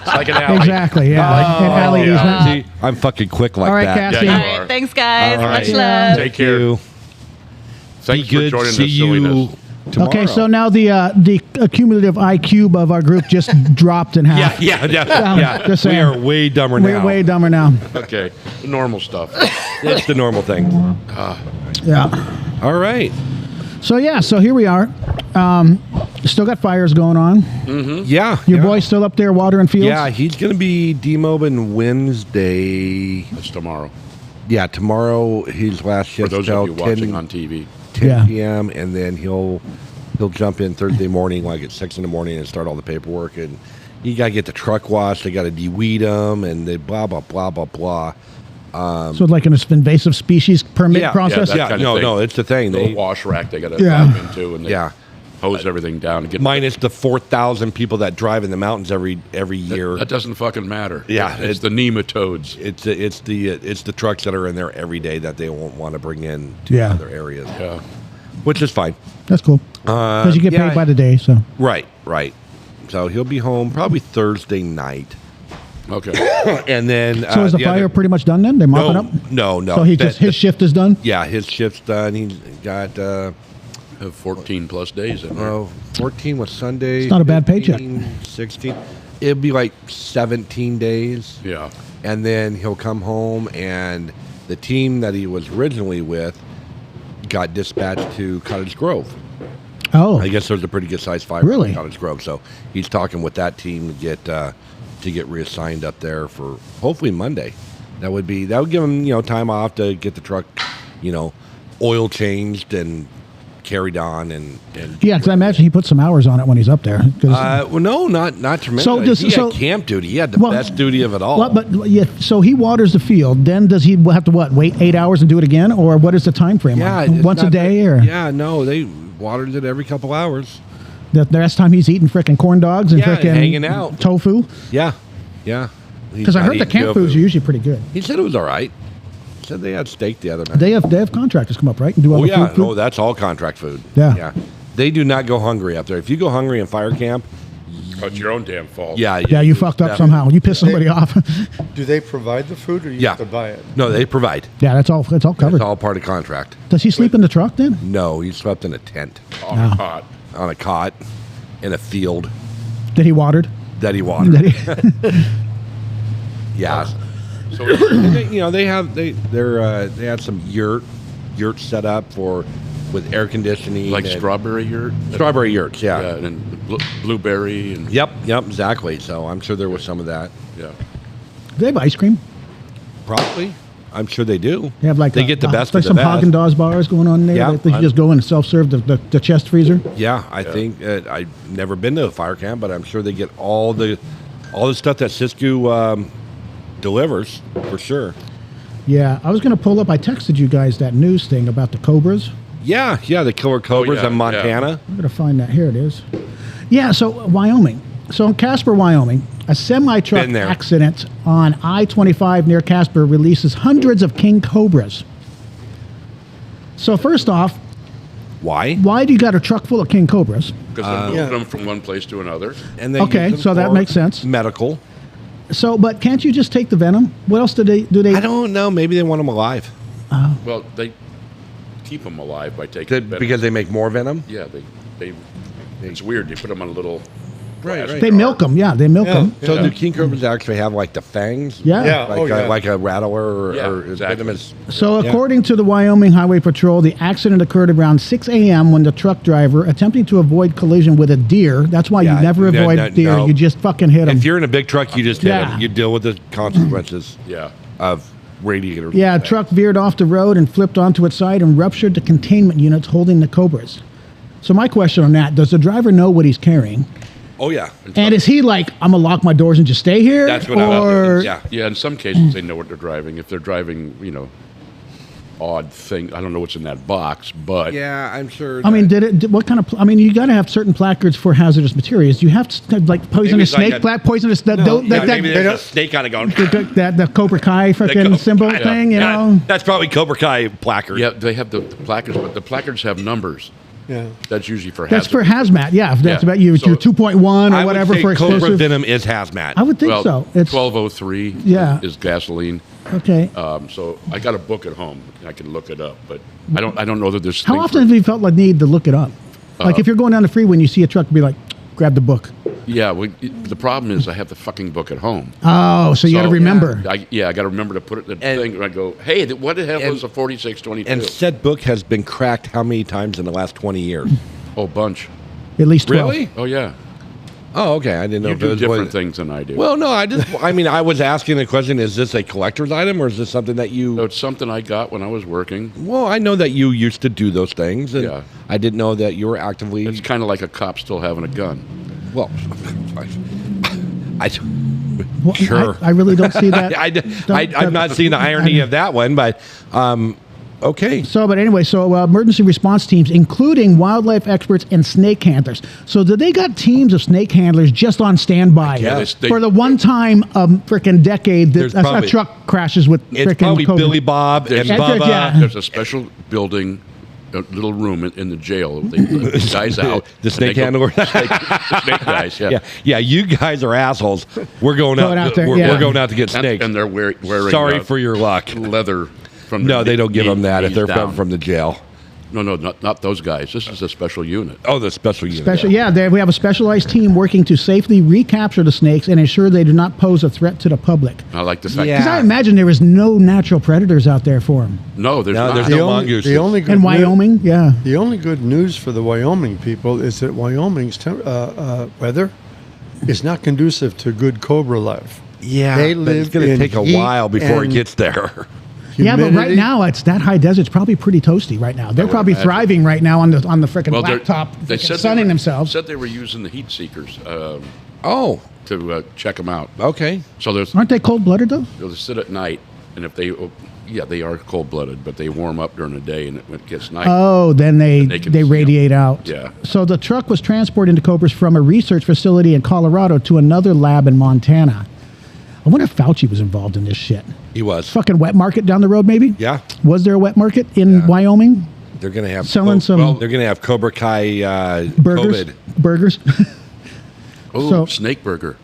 It's like an alley. Exactly. Yeah. Like an alley yeah. easement. See, I'm fucking quick like All right, that. Cassie. Yeah, All you right, are. thanks, guys. All Much right. love. Take care. You. Thanks Be good. for joining See the you silliness. tomorrow. Okay, so now the cumulative IQ of our group just dropped in half. Yeah. Just We saying. are way dumber We're now. way dumber now. Okay, the normal stuff. It's the normal thing. Yeah. All right. So here we are. Still got fires going on. Yeah. Your yeah. boy's still up there watering fields. Yeah, he's going to be demobbing Wednesday. That's tomorrow. Yeah, tomorrow his last For shift those till of you 10, watching on TV. 10 Yeah. p.m. and then he'll jump in Thursday morning, like at 6 in the morning, and start all the paperwork. And you got to get the truck washed. They got to de-weed them, and they blah blah blah blah blah. So like an invasive species permit process. that Yeah, kind of no, thing. no, it's the thing. The They wash rack they got to Yeah. dive into, and they Yeah. hose everything down. And get minus the 4,000 people that drive in the mountains every year. That doesn't fucking matter. Yeah, it's the nematodes. It's the trucks that are in there every day that they won't want to bring in to Yeah. other areas, Yeah. which is fine. That's cool. Because you get yeah. paid by the day. So Right. So he'll be home probably Thursday night, Okay. and then. is the fire pretty much done then? They mop it up. No. So his shift is done. Yeah, his shift's done. He's got Have 14 plus days in there. 14 was Sunday. It's not a bad paycheck. 16. It'd be like 17 days. Yeah. And then he'll come home, and the team that he was originally with got dispatched to Cottage Grove. Oh, I guess there's a pretty good sized fire Really? in Cottage Grove. So he's talking with that team to get reassigned up there for hopefully Monday. That would give them time off to get the truck, oil changed and carried on and Yeah, because I imagine he put some hours on it when he's up there. well, no, not tremendous. He had camp duty. He had the best duty of it all. But yeah, so he waters the field. Then does he have to wait 8 hours and do it again, or what is the time frame? Yeah, once a day, or no, they watered it every couple hours. The rest time he's eating frickin' corn dogs and frickin' hanging out tofu. Yeah. Because I heard the camp foods are usually pretty good. He said it was all right. He said they had steak the other night. They have contractors come up, right, and do all the food? No, that's all contract food. Yeah. They do not go hungry up there. If you go hungry in fire camp, It's your own damn fault. Yeah, you fucked up somehow. You pissed somebody off. Do they provide the food, or you have to buy it? No, they provide. Yeah, that's all covered. It's all part of contract. Does he sleep in the truck then? No, he slept in a tent On a cot. in a field That he watered? that he watered. Yeah. So They had some yurt set up with air conditioning, like and strawberry yurt? strawberry yurts. Yeah. And blueberry and Yep. Exactly. So I'm sure there was some of that. yeah. Do they have ice cream? Probably. I'm sure they do. They have they get the best like of the some best. Haagen-Dazs bars going on there. Yeah, They can just go in and self-serve the chest freezer. Yeah, I think I've never been to a fire camp, but I'm sure they get all the stuff that Siskiyou delivers for sure. Yeah, I was going to pull up. I texted you guys that news thing about the cobras. Yeah, the killer cobras yeah, in Montana. I'm going to find that. Here it is. Yeah, so Wyoming. So in Casper, Wyoming, a semi-truck Been there. accident on I-25 near Casper releases hundreds of king cobras. So first off, Why? why do you got a truck full of king cobras? Because they're moving them from one place to another. And they Okay, use them so that for makes sense. Medical. So, but can't you just take the venom? What else do they? I don't know. Maybe they want them alive Well, they keep them alive by taking venom. because they make more venom. Yeah, they it's weird. They put them on a little plastic They jar. milk them. Yeah, they milk them. So do king cobras actually have like the fangs? Yeah. Yeah. Like, Oh, yeah. like a rattler Yeah, or exactly. venomous. So, according to the Wyoming Highway Patrol, the accident occurred around 6 a.m. when the truck driver, attempting to avoid collision with a deer, that's why Yeah, you never no, avoid no, deer, no. you just fucking hit them. If you're in a big truck, you just hit Yeah. them. You deal with the consequences Yeah. of radiator. Yeah, a truck veered off the road and flipped onto its side and ruptured the containment units holding the cobras. So my question on that, does the driver know what he's carrying? Oh yeah. And is he like, I'm going to lock my doors and just stay here? That's what I would do. Yeah. Yeah, in some cases they know what they're driving. If they're driving, odd thing, I don't know what's in that box, but Yeah, I'm sure. I mean, what kind of, you got to have certain placards for hazardous materials. You have to, like poisonous it's like snake, a- black poisonous, maybe there's a snake on it going. the Cobra Kai freaking symbol thing, you know? That's probably Cobra Kai placard. yeah, they have the placards, but the placards have numbers. Yeah. That's usually for That's for hazard. hazmat, yeah. If that's Yeah. about you, So- your 2.1 or I whatever would say for Cobra explosive. venom is hazmat. I would think Well, so. It's 1203 Yeah. is gasoline. okay. So I got a book at home. I can look it up, but I don't know that there's. How often have you felt like need to look it up? Like if you're going down the freeway and you see a truck, be like, grab the book. Yeah, the problem is I have the fucking book at home. Oh, so you got to remember. I got to remember to put it in the thing. And I go, hey, what the hell was a 4622? And said book has been cracked how many times in the last 20 years? Oh, bunch. At least 12. Really? Oh, yeah. Oh, okay. I didn't know You if it do was different things than I do. Well, no, I was asking the question, is this a collector's item or is this something that you... So it's something I got when I was working. Well, I know that you used to do those things, and Yeah. I didn't know that you were actively... It's kind of like a cop still having a gun. Well, I Well, Sure. I really don't see that. I'm not seeing the irony of that one, but okay. So, but anyway, emergency response teams, including wildlife experts and snake handlers. So, did they got teams of snake handlers just on standby guess. They- for the one time frickin' decade There's that a probably- truck crashes with It's frickin' probably COVID? Billy Bob and There's- Bubba. Yeah. There's a special building, a little room in the jail. They let the guys out. The and snake they go- handler. the snake guys, yeah. Yeah. You guys are assholes. We're going out there, we're, yeah. we're going out to get snakes. And they're wearing Sorry for your luck. leather from No, their they don't give them that if knees they're down. from the jail. No, not those guys. This is a special unit. Oh, the special unit. We have a specialized team working to safely recapture the snakes and ensure they do not pose a threat to the public. I like the fact. Yeah. Because I imagine there is no natural predators out there for them. No, there's No, not. there's The no only, mongooses. the only good In Wyoming, yeah. The only good news for the Wyoming people is that Wyoming's weather is not conducive to good cobra life. Yeah, They but it's live going to in take a heat while before it and gets there. Yeah, but right humidity. now it's that high desert. It's probably pretty toasty right now. They're probably imagine. thriving right now on the freaking Well, blacktop, they frickin' said sunning they themselves. Said they were using the heat seekers Oh, to check them out. okay. So Aren't they cold blooded though? they'll sit at night, and if they, yeah, they are cold blooded, but they warm up during the day, and when it gets night, Oh, then they they can see 'em. radiate out. Yeah. So the truck was transporting the cobras from a research facility in Colorado to another lab in Montana. I wonder if Fauci was involved in this shit. He was. Fucking wet market down the road, maybe? Yeah. Was there a wet market in Wyoming? They're going to have Selling some They're going to have Cobra Kai burgers. COVID. Burgers. oh, so- snake burger.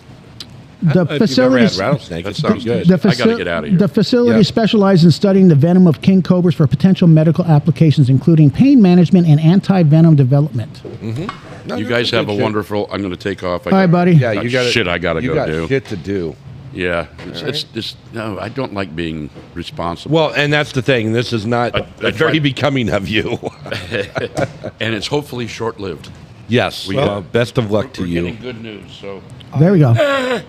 The If you've never had facilities. rattlesnake, That it's sounds pretty good. I gotta get out of here. The facility Yeah. specializes in studying the venom of king cobras for potential medical applications, including pain management and anti-venom development. No, You they're guys good have a shit. wonderful. I'm going to take off. All right, buddy. Yeah, you got shit. I gotta you go got do. shit to do. Yeah, it's no. I don't like being responsible. Well, and that's the thing. This is not I very tried- becoming of you. And it's hopefully short-lived. Yes. Well, best of luck to We're you. getting good news. So There we go.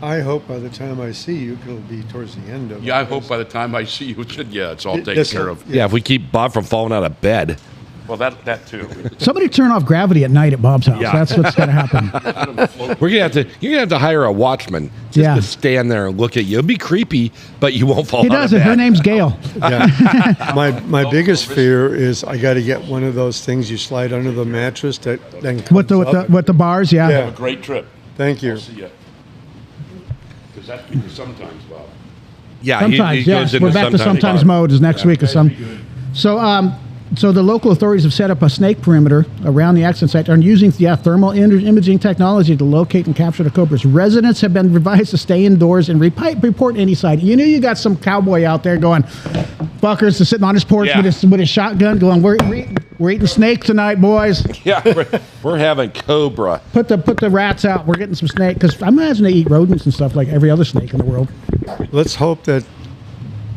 I hope by the time I see you, it'll be towards the end of. yeah, I it. hope by the time I see you, it's all taken This- care of. Yeah, if we keep Bob from falling out of bed. Well, that too. Somebody turn off gravity at night at Bob's house. Yeah. That's what's going to happen. We're gonna have to. You're gonna have to hire a watchman just Yeah. to stand there and look at you. It'll be creepy, but you won't fall He out does of it. bed. Her name's Gail. Yeah. my biggest fear is I got to get one of those things you slide under the mattress that then comes up. With the bars, yeah. Yeah. Have a great trip. Thank you. I'll see you. Because that's because sometimes, Bob. Yeah, Sometimes, he yes. goes into We're back to sometimes mode. mode is next week or some. So the local authorities have set up a snake perimeter around the accident site and using thermal imaging technology to locate and capture the cobras. Residents have been advised to stay indoors and report any sight. You know, you got some cowboy out there going, fuckers, sitting on his porch Yeah. with his shotgun going, we're eating snake tonight, boys. Yeah, we're having cobra. Put the rats out. We're getting some snake because I imagine they eat rodents and stuff like every other snake in the world. Let's hope that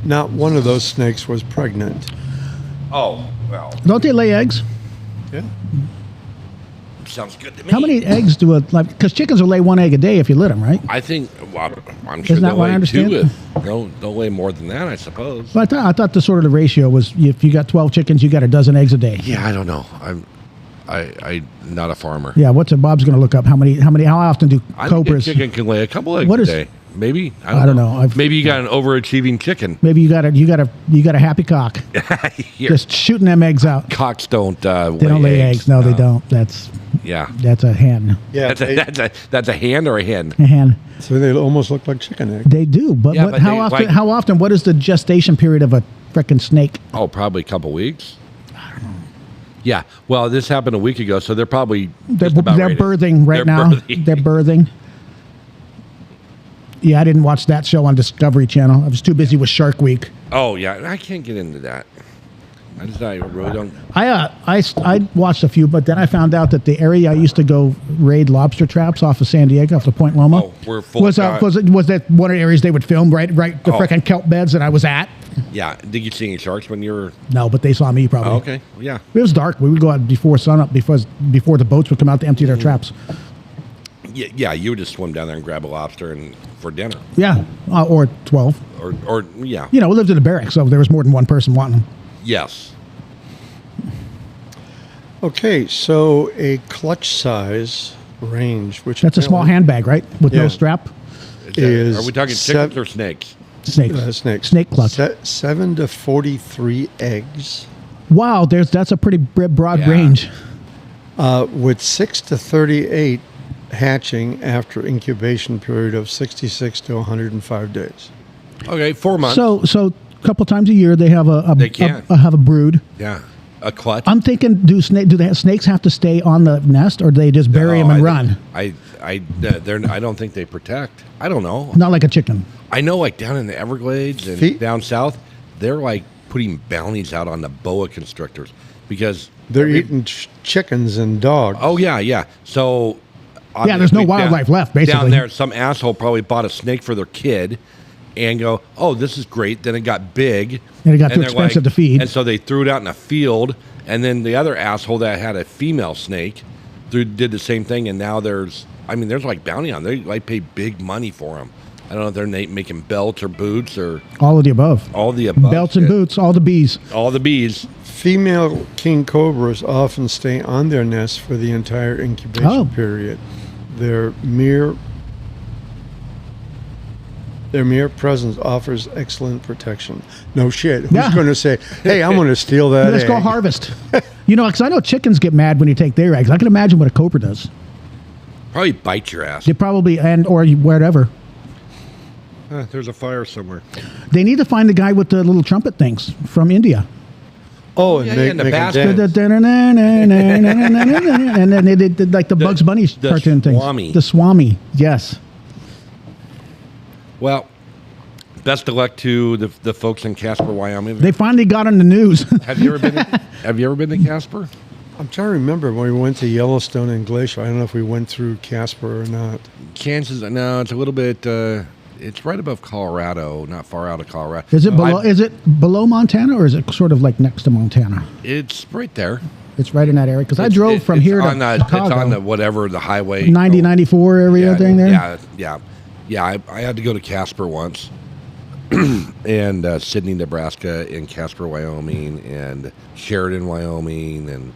not one of those snakes was pregnant. Oh well, Don't they lay eggs? Yeah. sounds good to me. How many eggs do because chickens will lay one egg a day if you let them, right? I think. Well, I'm sure Isn't that they'll what I lay understand? two. They'll lay more than that, I suppose. But I thought the sort of the ratio was if you got 12 chickens, you got a dozen eggs a day. Yeah, I don't know. I'm not a farmer. Yeah, Bob's going to look up how often do I think a cobras? chicken can lay a couple eggs What a is- day. Maybe I don't know. Maybe you got an overachieving chicken. Maybe you got a happy cock. Here, Just shooting them eggs out. cocks don't. They don't lay eggs. No, they don't. That's Yeah, a hen. Yeah. that's a hand or a hen. A hen. So they almost look like chicken eggs. They do, but, Yeah, what, but how they, often? like- How often? What is the gestation period of a frickin' snake? Oh, probably a couple weeks. Yeah. Well, this happened a week ago, so they're probably They're just about ready to- birthing right they're now. birthing. They're birthing. Yeah, I didn't watch that show on Discovery Channel. I was too busy with Shark Week. Oh yeah, I can't get into that. I really don't. I watched a few, but then I found out that the area I used to go raid lobster traps off of San Diego, off the Point Loma, Oh, we're full was of was that one of the areas they would film right the Oh. frickin' kelp beds that I was at? Yeah. Did you see any sharks when you were? No, but they saw me probably. Oh, okay. Yeah. It was dark. We would go out before sunup before the boats would come out to empty their traps. Yeah. You would just swim down there and grab a lobster and for dinner, Yeah, or 12. or yeah. You know, we lived in a barrack, so there was more than one person wanting them. Yes. Okay, so a clutch size range, which That's a small apparently- handbag, right? With no Yeah. strap. Is Are we talking chickens or snakes? Snakes. snakes. Snake clutch. 7 to 43 eggs, Wow, that's a pretty broad Yeah. range. with 6 to 38 hatching after incubation period of 66 to 105 days. Okay, 4 months. So a couple times a year they have They can. have a brood. yeah, a clutch. I'm thinking, do snakes have to stay on the nest, or do they just bury them and run? I don't think they protect. I don't know. Not like a chicken. I know, like down in the Everglades and Feet- down south, they're like putting bounties out on the boa constrictors because They're eating chickens and dogs. Oh yeah. So Yeah, there's no obviously wildlife left, basically. down there. Some asshole probably bought a snake for their kid, and go, oh, this is great. Then it got big, And it got too they're expensive to feed. and so they threw it out in a field. And then the other asshole that had a female snake did the same thing. And now there's like bounty on. They like pay big money for them. I don't know if they're making belts or boots or All of the above. all the above. Belts and shit. boots, all the bees. All the bees. Female king cobras often stay on their nest for the entire incubation Oh. period. Their mere presence offers excellent protection. No shit. Who's Yeah. going to say, "Hey, I'm going to steal that Let's egg"? go harvest. Because I know chickens get mad when you take their eggs. I can imagine what a cobra does. Probably bite your ass. They probably, or whatever. There's a fire somewhere. They need to find the guy with the little trumpet things from India. Oh, and Yeah, make, and the make 'em basket. dance. And then they did like the Bugs Bunny cartoon things. Swami. The Swami, yes. Well, best of luck to the folks in Casper, Wyoming. They finally got on the news. Have you ever been to Casper? I'm trying to remember when we went to Yellowstone and Glacier. I don't know if we went through Casper or not. Kansas? No, it's a little bit. It's right above Colorado, not far out of Colorado. Is it No, below? Is it below Montana, or is it sort of like next to Montana? It's right there. It's right in that area because I It's- drove from it's here to on the, Chicago. It's on the whatever the highway. 90, 94 area thing there. Yeah. I had to go to Casper once, and Sydney, Nebraska, and Casper, Wyoming, and Sheridan, Wyoming, and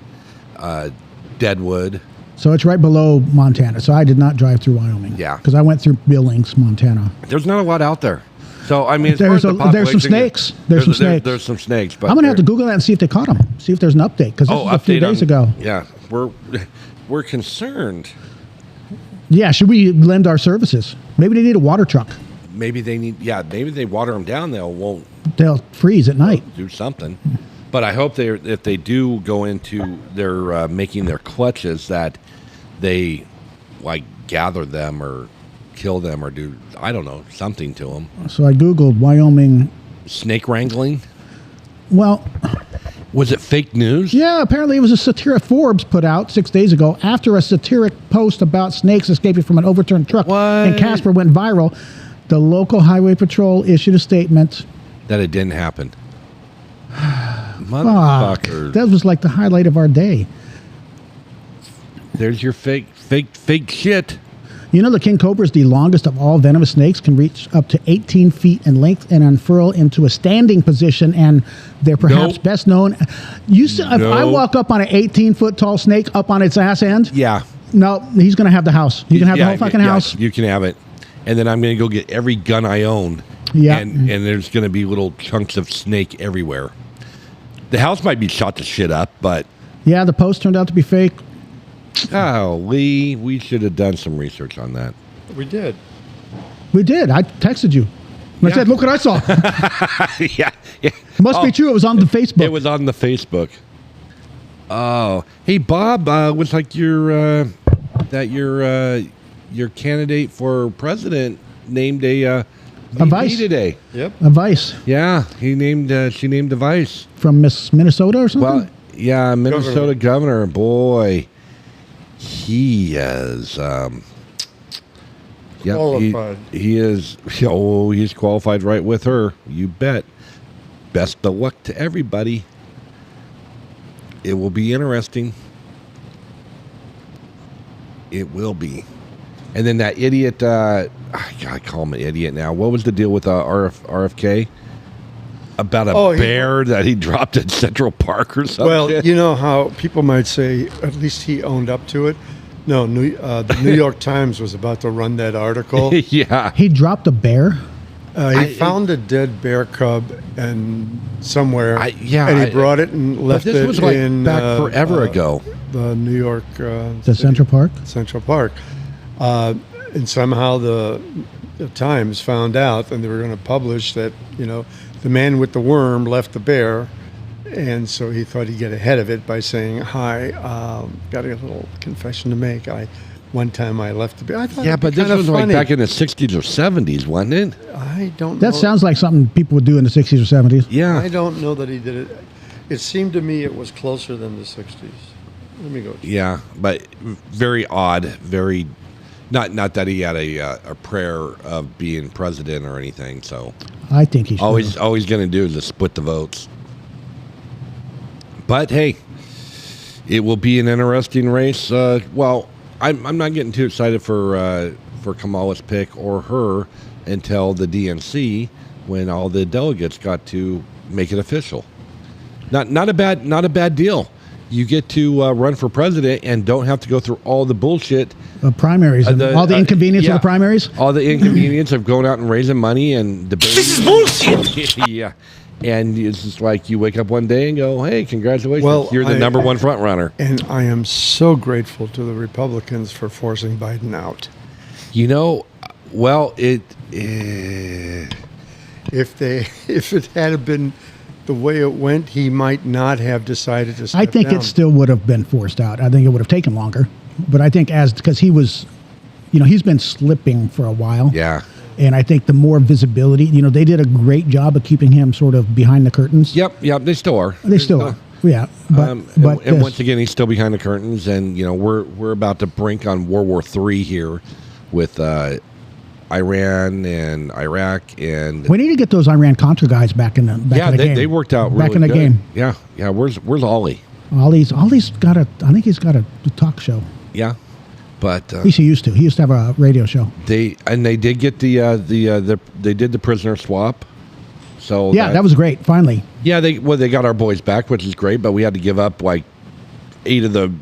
Deadwood. So it's right below Montana. So I did not drive through Wyoming. Yeah. Because I went through Billings, Montana. There's not a lot out there. So I mean, as far as the There's some population snakes. goes, There's some snakes. There's some snakes. But I'm gonna have to Google that and see if they caught them. See if there's an update because this is a few update days on- ago. Yeah, we're concerned. Yeah, should we lend our services? Maybe they need a water truck. Maybe they need. Yeah, maybe they water them down. Won't They'll freeze at night. do something. But I hope if they do go into their making their clutches, that they like gather them or kill them or do, I don't know, something to them. So I Googled Wyoming. Snake wrangling. Well, Was it fake news? yeah, apparently it was a satiric Forbes put out 6 days ago after a satiric post about snakes escaping from an overturned truck What? in Casper went viral. The local highway patrol issued a statement. That it didn't happen. Fuck. Motherfucker. That was like the highlight of our day. There's your fake shit. You know, the king cobra is the longest of all venomous snakes, can reach up to 18 feet in length and unfurl into a standing position, and they're perhaps Nope. best known. If I Nope. walk up on an 18-foot tall snake up on its ass end, Yeah. no, he's going to have the house. You can have the whole fucking house. You can have it. And then I'm going to go get every gun I own. Yeah. And there's going to be little chunks of snake everywhere. The house might be shot to shit up, but Yeah, the post turned out to be fake. Lee, we should have done some research on that. We did. We did. I texted you. I Yeah. said, look what I saw. yeah. It must be true. It was on the Facebook. It was on the Facebook. Oh, hey Bob, looks like your candidate for president named a VP vice. today. Yep. A vice Yeah, she named the vice. from Miss Minnesota or something? Well, yeah, Minnesota governor. Boy, he is. Yep, Qualified. He is. Oh, he's qualified right with her. You bet. Best of luck to everybody. It will be interesting. It will be. And then that idiot. I call him an idiot now. What was the deal with RFK? About a bear that he dropped at Central Park or something? Well, you know how people might say, at least he owned up to it. No, the New York Times was about to run that article. yeah. He dropped a bear? He found a dead bear cub and somewhere, and he I- brought it and left this it was like in back forever ago. the New York The city- Central Park? Central Park, and somehow the Times found out, and they were going to publish that the man with the worm left the bear, and so he thought he'd get ahead of it by saying, "Hi, got a little confession to make. One time I left the bear." I thought Yeah, it'd be but this kinda was like funny. back in the 60s or 70s, wasn't it? I don't. That know. sounds like something people would do in the 60s or 70s. Yeah. I don't know that he did it. It seemed to me it was closer than the 60s. Let me go. Yeah, but very odd. Very, not that he had a prayer of being president or anything. So I think he should. all he's going to do is just split the votes. But hey, it will be an interesting race. Well, I'm not getting too excited for Kamala's pick or her until the DNC, when all the delegates got to make it official. Not a bad deal. You get to run for president and don't have to go through all the bullshit. Primaries, and all the inconvenience of the primaries. All the inconvenience of going out and raising money and debating. This is bullshit. Yeah. And it's just like you wake up one day and go, hey, congratulations, you're the number one front runner. And I am so grateful to the Republicans for forcing Biden out. You know, well, if it had been the way it went, he might not have decided to step I think down. it still would have been forced out. I think it would have taken longer. But I think because he was, he's been slipping for a while. Yeah. And I think the more visibility, they did a great job of keeping him sort of behind the curtains. Yep, they still are. They still are. Yeah. But and once again, he's still behind the curtains, and we're about to brink on World War III here with Iran and Iraq, and we need to get those Iran-Contra guys back in the game. They worked out really back in the good. game. Yeah. Where's Ollie? Ollie's got I think he's got a talk show. Yeah. But at least he used to. He used to have a radio show. They did get they did the prisoner swap. So that was great. Finally. Yeah, they got our boys back, which is great. But we had to give up like 8 of the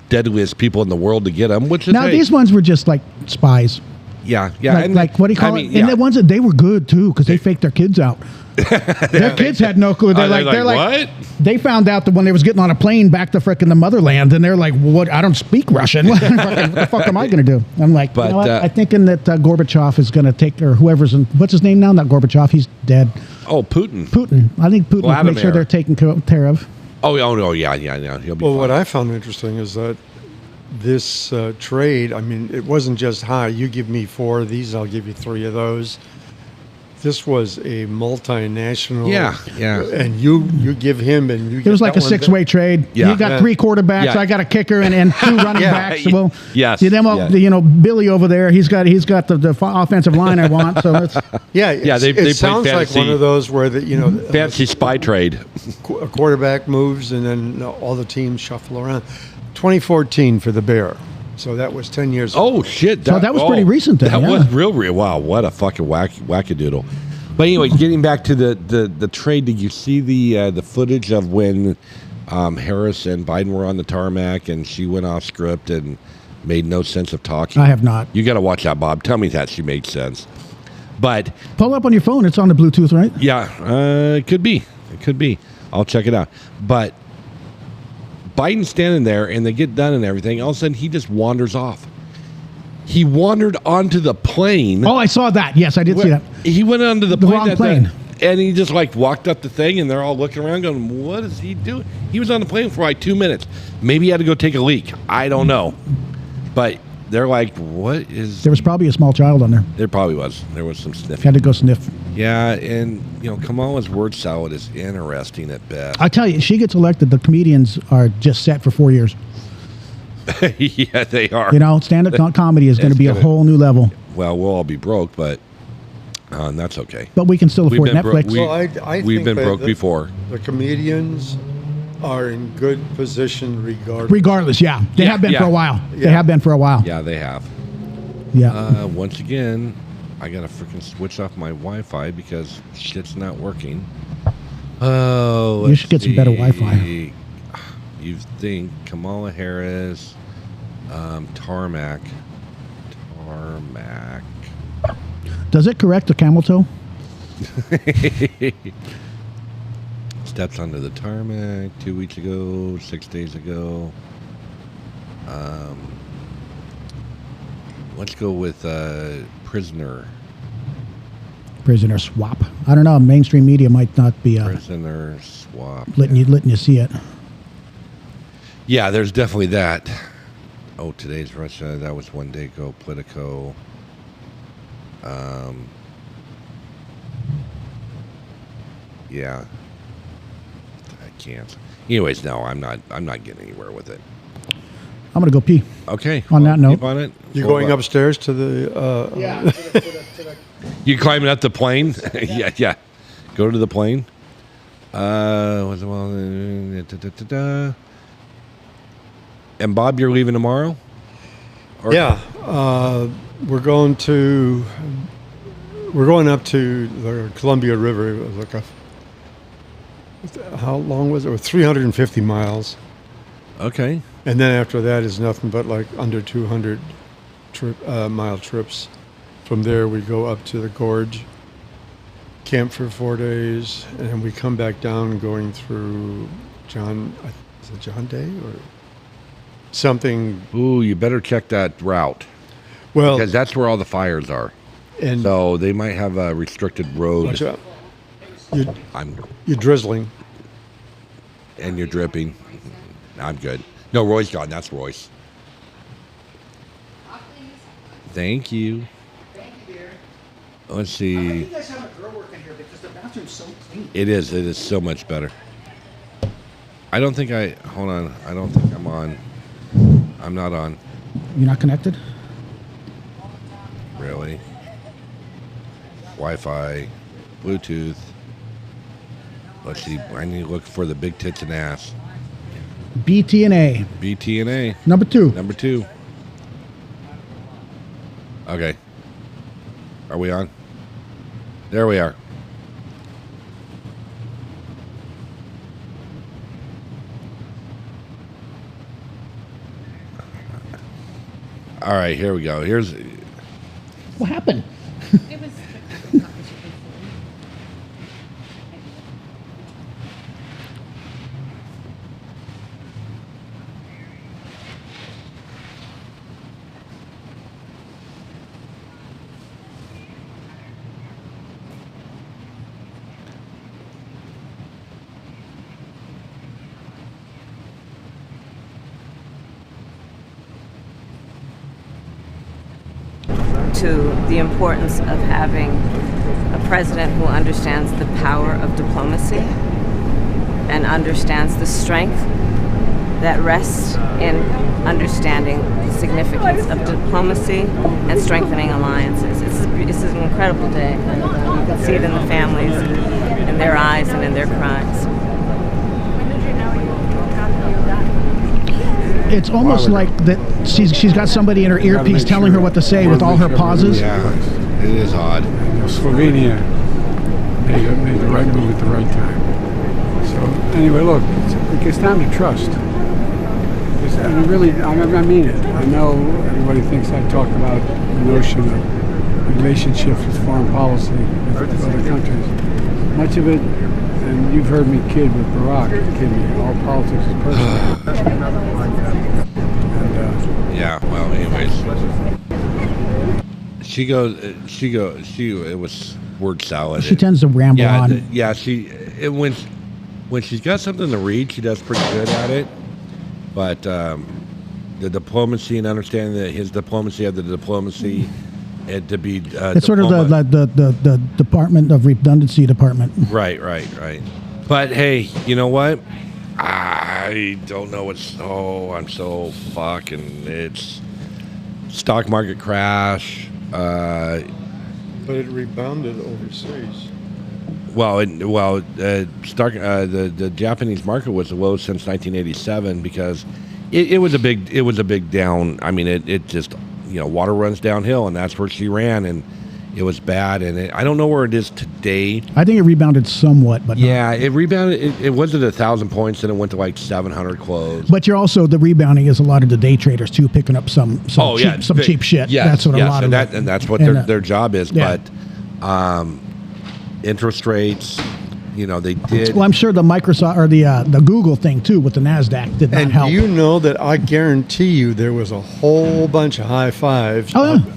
deadliest people in the world to get them. Which is these ones were just like spies. Yeah. Like what do you call it? And the ones that they were good too because they faked their kids out. Their kids had no clue. They're like what? They found out that when they was getting on a plane back to frickin' the motherland, and they're like, "What? I don't speak Russian. What the fuck am I going to do?" I'm like, but, I'm thinking that Gorbachev is going to take, or whoever's what's his name now? Not Gorbachev. He's dead. Oh, Putin. I think Putin will make sure they're taken care of. Oh, yeah. He'll be fine. What I found interesting is that this trade, I mean, it wasn't just, hi, you give me 4 of these, I'll give you 3 of those. This was a multinational. Yeah. And you give him and you get it was like a 6-way trade. Yeah. You got 3 quarterbacks. Yeah. I got a kicker and 2 running backs. Well, yes. Then Billy over there, he's got the offensive line I want. So that's It sounds like one of those where fancy spy trade. A quarterback moves and then all the teams shuffle around. 2014 for the Bear. So that was 10 years ago. Oh, shit. So that was pretty recent then. That was real. Wow, what a fucking wackadoodle. But anyway, getting back to the trade, did you see the footage of when Harris and Biden were on the tarmac and she went off script and made no sense of talking? I have not. You got to watch that, Bob. Tell me that she made sense. But pull up on your phone. It's on the Bluetooth, right? Yeah, it could be. I'll check it out. But Biden's standing there, and they get done and everything. All of a sudden, he just wanders off. He wandered onto the plane. Oh, I saw that. Yes, I did see that. He went onto the wrong plane. And he just walked up the thing, and they're all looking around going, what is he doing? He was on the plane for like 2 minutes. Maybe he had to go take a leak. I don't know. But they're like, what is... There was probably a small child on there. There probably was. There was some sniffing. Had to go sniff. Yeah, and, Kamala's word salad is interesting at best. I tell you, she gets elected, the comedians are just set for 4 years. Yeah, they are. Stand-up comedy is going to be a whole new level. Well, we'll all be broke, but that's okay. But we can still afford Netflix. We've been broke before. The comedians are in good position regardless. Yeah. They have been for a while. Yeah. They have been for a while. Yeah, they have. Yeah. Once again, I got to freaking switch off my Wi-Fi because shit's not working. Oh, you should get some better Wi-Fi. You think Kamala Harris, tarmac. Does it correct the camel toe? Steps onto the tarmac 2 weeks ago, 6 days ago. Let's go with prisoner. Prisoner swap. I don't know. Mainstream media might not be prisoner swap. Letting you see it. Yeah, there's definitely that. Oh, today's Russia. That was 1 day ago. Politico. Yeah. I can't. Anyways, no, I'm not getting anywhere with it. I'm gonna go pee. Okay. On that note, keep on it. You're going upstairs to the. Yeah. You climbing up the plane? Yeah. Go to the plane. And Bob, you're leaving tomorrow? Yeah. We're going to we're going up to the Columbia River. It was like how long was it? It was 350 miles. Okay. And then after that is nothing but like under 200 mile trips. From there, we go up to the gorge, camp for 4 days, and then we come back down going through is it John Day or something? Ooh, you better check that route. Well, Because that's where all the fires are. and So they might have a restricted road. watch out. I'm You're drizzling. and you're dripping. I'm good. No, Roy's gone. That's Royce. Thank you. Let's see. You guys have a girl working here because the bathroom's so clean. It is. It is so much better. I don't think hold on. I don't think I'm on. I'm not on. You're not connected? Really. Wi-Fi, Bluetooth. Let's see. I need to look for the big tits and ass. BT&A. BT&A. Number 2. Number 2. Okay. Are we on? There we are. All right, here we go. Here's What happened? It was. to the importance of having a president who understands the power of diplomacy and understands the strength that rests in understanding the significance of diplomacy and strengthening alliances. This is an incredible day. You can see it in the families, in their eyes, and in their cries. It's almost like that she's got somebody in her earpiece telling her what to say with all her pauses. Yeah, it is odd. Slovenia made the right move at the right time. So anyway, look, it's time to trust. I mean it. I know everybody thinks I talk about the notion of relationships with foreign policy with other countries. Much of it, and you've heard me kid with Barack, kid me, all politics is personal. Yeah, well, anyways. It was word salad. She tends to ramble on. When she's got something to read, she does pretty good at it. But the diplomacy and understanding that his diplomacy of the diplomacy and to be it's sort of the Department of Redundancy department. Right. But hey, you know what? I don't know I'm so fucking. It's stock market crash. But it rebounded overseas. The Japanese market was the lowest since 1987 because it was a big down. I mean, it just water runs downhill, and that's where she ran, and it was bad. And I don't know where it is today. I think it rebounded somewhat, but yeah, it rebounded. It was at 1,000 points, and it went to like 700 close. But you're also the rebounding is a lot of the day traders too, picking up some cheap shit. Yes, that's what a lot of and that's what their job is. Yeah. But interest rates, they did. Well, I'm sure the Microsoft or the Google thing too with the NASDAQ did not And help. do you know that I guarantee you there was a whole bunch of high fives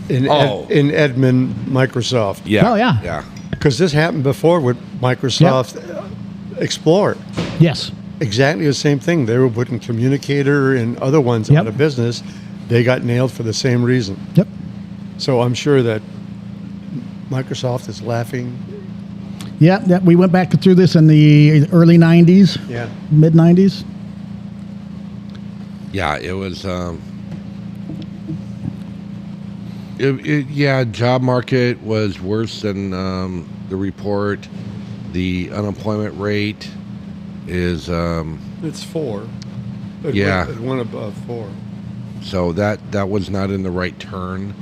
in Edmond Microsoft. Yeah. Oh, yeah. Yeah. Because this happened before with Microsoft Explorer. Yes. Exactly the same thing. They were putting Communicator and other ones out of business. They got nailed for the same reason. Yep. So I'm sure that Microsoft is laughing. Yeah, we went back through this in the early 90s, mid 90s. Yeah, it was. Job market was worse than the report. The unemployment rate is. It's 4. It went above 4. So that was not in the right turn.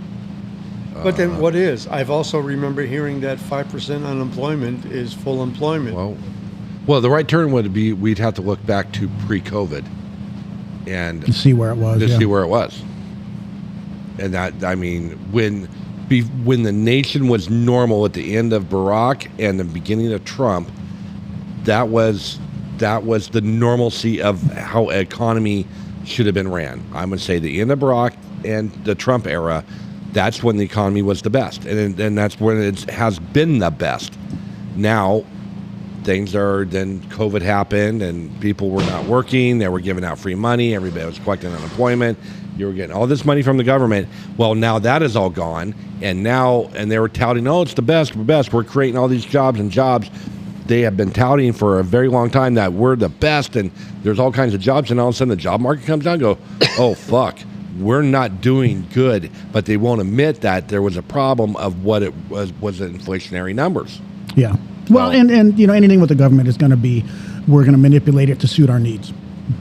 But then what is? I've also remember hearing that 5% unemployment is full employment. Well, the right turn would be we'd have to look back to pre-COVID and To see where it was. to yeah. see where it was. And that, I mean, when the nation was normal at the end of Barack and the beginning of Trump, that was the normalcy of how economy should have been ran. I'm going to say the end of Barack and the Trump era, that's when the economy was the best. And that's when it has been the best. Now, then COVID happened and people were not working. They were giving out free money. Everybody was collecting unemployment. You were getting all this money from the government. Well, now that is all gone. And they were touting, oh, it's the best. We're creating all these jobs. They have been touting for a very long time that we're the best and there's all kinds of jobs. And all of a sudden the job market comes down and go, oh, fuck, we're not doing good. But they won't admit that there was a problem of what it was the inflationary numbers. Yeah. Well, and anything with the government is going to be, we're going to manipulate it to suit our needs,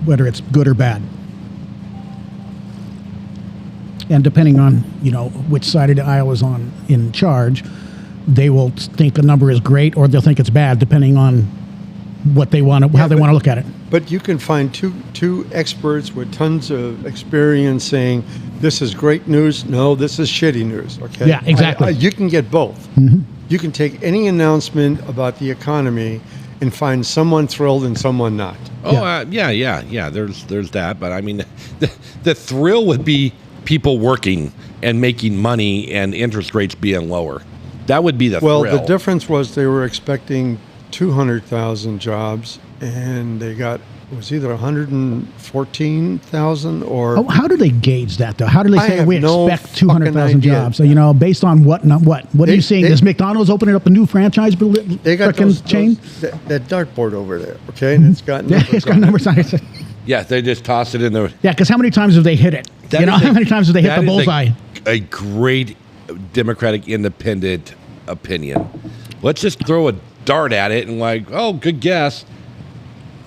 whether it's good or bad. And depending on, which side of the aisle is in charge, they will think the number is great or they'll think it's bad, depending on what they want, how they want to look at it. But you can find two experts with tons of experience saying, this is great news. No, this is shitty news. Okay. Yeah, exactly. You can get both. Mm-hmm. You can take any announcement about the economy and find someone thrilled and someone not. Oh, yeah. There's that. But I mean, the thrill would be people working and making money and interest rates being lower. That would be the thrill. Well, the difference was they were expecting 200,000 jobs, and they got, it was either 114,000 or... How do they gauge that, though? How do they say we expect 200,000 jobs? So, based on what? What are you seeing? Is McDonald's opening up a new franchise they got chain? That dartboard over there, okay? And it's got numbers it's got numbers on it. Yeah, they just toss it in there. Yeah, because how many times have they hit it? How many times have they hit the bullseye? A great Democratic independent opinion. Let's just throw a dart at it and good guess.